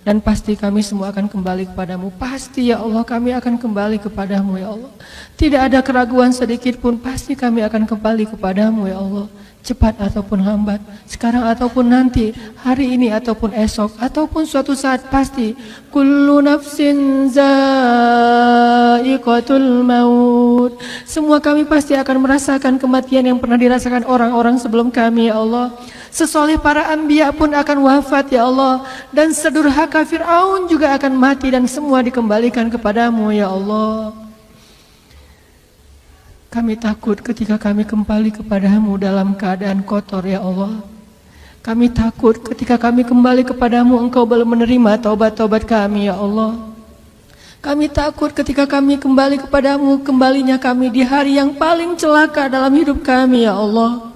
dan pasti kami semua akan kembali kepadamu. Pasti ya Allah, kami akan kembali kepadamu ya Allah. Tidak ada keraguan sedikit pun, pasti kami akan kembali kepadamu ya Allah. Cepat ataupun lambat, sekarang ataupun nanti, hari ini ataupun esok, ataupun suatu saat, pasti kullu nafsin za'iqatul maut. Semua kami pasti akan merasakan kematian yang pernah dirasakan orang-orang sebelum kami ya Allah. Sesoleh para anbiya pun akan wafat ya Allah. Dan sedurhaka Fir'aun juga akan mati, dan semua dikembalikan kepadamu ya Allah. Kami takut ketika kami kembali kepadamu dalam keadaan kotor ya Allah. Kami takut ketika kami kembali kepadamu Engkau belum menerima taubat-taubat kami ya Allah. Kami takut ketika kami kembali kepadamu, kembalinya kami di hari yang paling celaka dalam hidup kami ya Allah.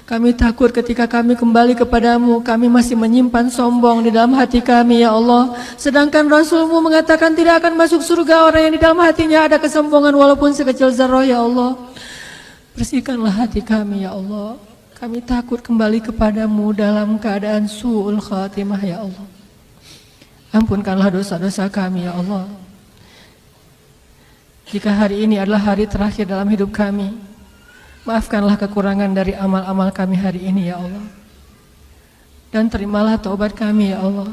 Kami takut ketika kami kembali kepadamu, kami masih menyimpan sombong di dalam hati kami ya Allah. Sedangkan Rasul-Mu mengatakan tidak akan masuk surga orang yang di dalam hatinya ada kesombongan walaupun sekecil zarah ya Allah. Bersihkanlah hati kami ya Allah. Kami takut kembali kepadamu dalam keadaan su'ul khatimah ya Allah. Ampunkanlah dosa-dosa kami ya Allah. Jika hari ini adalah hari terakhir dalam hidup kami, maafkanlah kekurangan dari amal-amal kami hari ini ya Allah. Dan terimalah taubat kami ya Allah.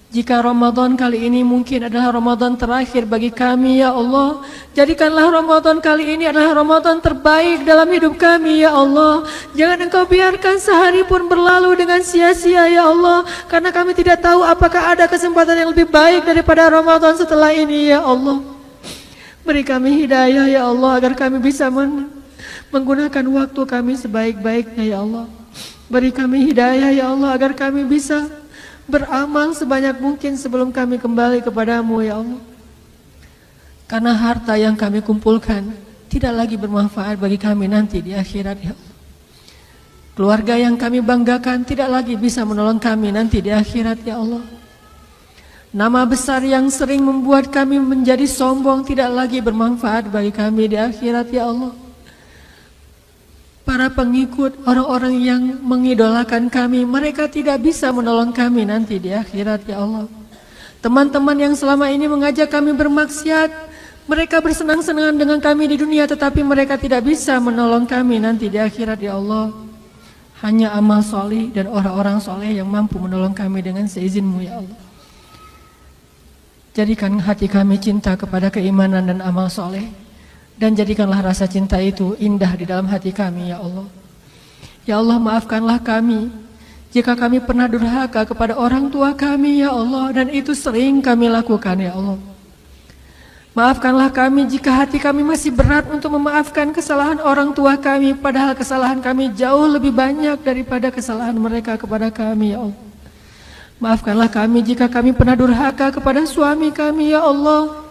Jika Ramadan kali ini mungkin adalah Ramadan terakhir bagi kami ya Allah, jadikanlah Ramadan kali ini adalah Ramadan terbaik dalam hidup kami ya Allah. Jangan Engkau biarkan sehari pun berlalu dengan sia-sia ya Allah, karena kami tidak tahu apakah ada kesempatan yang lebih baik daripada Ramadan setelah ini ya Allah. Beri kami hidayah ya Allah, agar kami bisa menggunakan waktu kami sebaik-baiknya ya Allah. Beri kami hidayah ya Allah, agar kami bisa beramal sebanyak mungkin sebelum kami kembali kepadamu ya Allah. Karena harta yang kami kumpulkan tidak lagi bermanfaat bagi kami nanti di akhirat ya Allah. Keluarga yang kami banggakan tidak lagi bisa menolong kami nanti di akhirat ya Allah. Nama besar yang sering membuat kami menjadi sombong tidak lagi bermanfaat bagi kami di akhirat ya Allah. Para pengikut orang-orang yang mengidolakan kami, mereka tidak bisa menolong kami nanti di akhirat ya Allah. Teman-teman yang selama ini mengajak kami bermaksiat, mereka bersenang-senang dengan kami di dunia, tetapi mereka tidak bisa menolong kami nanti di akhirat ya Allah. Hanya amal soleh dan orang-orang soleh yang mampu menolong kami dengan seizin-Mu ya Allah. Jadikan hati kami cinta kepada keimanan dan amal soleh, dan jadikanlah rasa cinta itu indah di dalam hati kami ya Allah. Ya Allah, maafkanlah kami jika kami pernah durhaka kepada orang tua kami ya Allah, dan itu sering kami lakukan ya Allah. Maafkanlah kami jika hati kami masih berat untuk memaafkan kesalahan orang tua kami, padahal kesalahan kami jauh lebih banyak daripada kesalahan mereka kepada kami ya Allah. Maafkanlah kami jika kami pernah durhaka kepada suami kami ya Allah,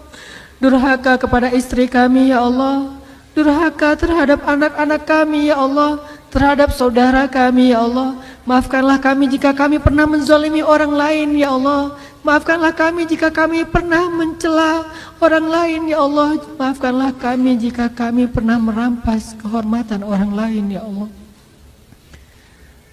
durhaka kepada istri kami ya Allah, durhaka terhadap anak-anak kami ya Allah, terhadap saudara kami ya Allah. Maafkanlah kami jika kami pernah menzalimi orang lain ya Allah. Maafkanlah kami jika kami pernah mencela orang lain ya Allah. Maafkanlah kami jika kami pernah merampas kehormatan orang lain ya Allah.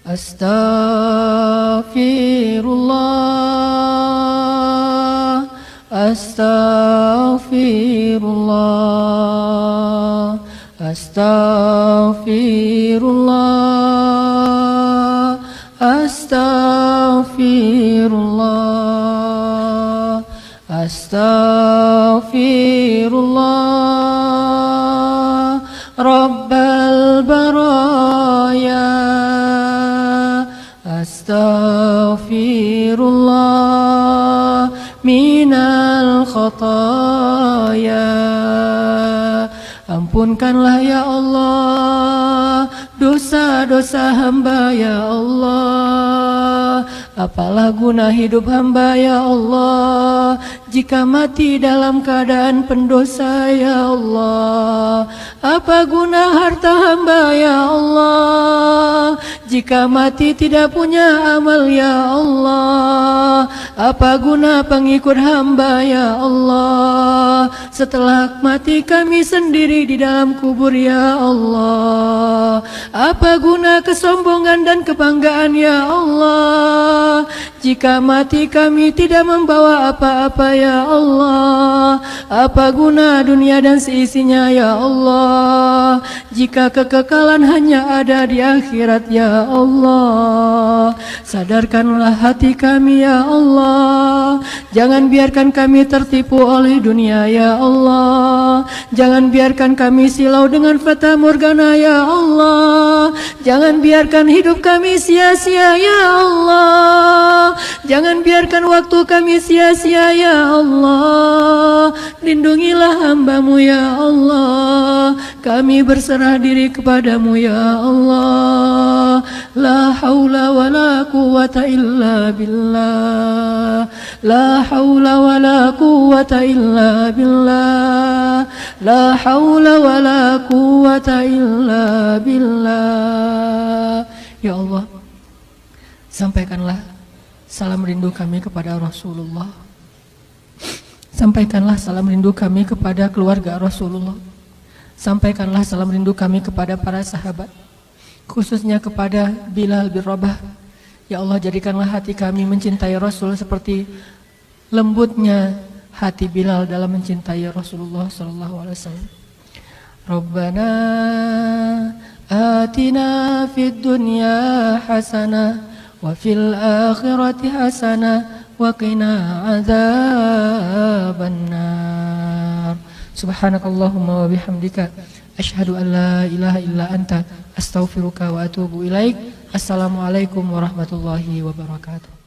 Astaghfirullah, astaghfirullah, astaghfirullah, astaghfirullah, astaghfirullah, Rabbal baraya, Ampunkanlah ya Allah dosa-dosa hamba ya Allah. Apalah guna hidup hamba ya Allah jika mati dalam keadaan pendosa ya Allah. Apa guna harta hamba ya Allah jika mati tidak punya amal ya Allah. Apa guna pengikut hamba ya Allah setelah mati kami sendiri di dalam kubur ya Allah. Apa guna kesombongan dan kebanggaan ya Allah jika mati kami tidak membawa apa-apa ya Allah. Apa guna dunia dan seisinya ya Allah jika kekekalan hanya ada di akhirat ya Allah. Sadarkanlah hati kami ya Allah, jangan biarkan kami tertipu oleh dunia ya Allah. Jangan biarkan kami silau dengan fata morgana ya Allah. Jangan biarkan hidup kami sia-sia ya Allah. Jangan biarkan waktu kami sia-sia ya Allah. Lindungilah hamba-Mu ya Allah. Kami berserah diri kepadamu ya Allah. La haula wa la quwata illa billah. La haula wa la quwata illa billah. La haula wa la quwata illa billah. Ya Allah, sampaikanlah salam rindu kami kepada Rasulullah. Sampaikanlah salam rindu kami kepada keluarga Rasulullah. Sampaikanlah salam rindu kami kepada para sahabat, khususnya kepada Bilal bin Rabah. Ya Allah, jadikanlah hati kami mencintai Rasul seperti lembutnya hati Bilal dalam mencintai Rasulullah SAW. Rabbana atina fid dunya hasanah wa fil akhirati hasanah wa qina adzabannar. Subhanakallahumma wa bihamdika asyhadu an la ilaha illa anta astaghfiruka wa atubu ilaik. Assalamualaikum warahmatullahi wabarakatuh.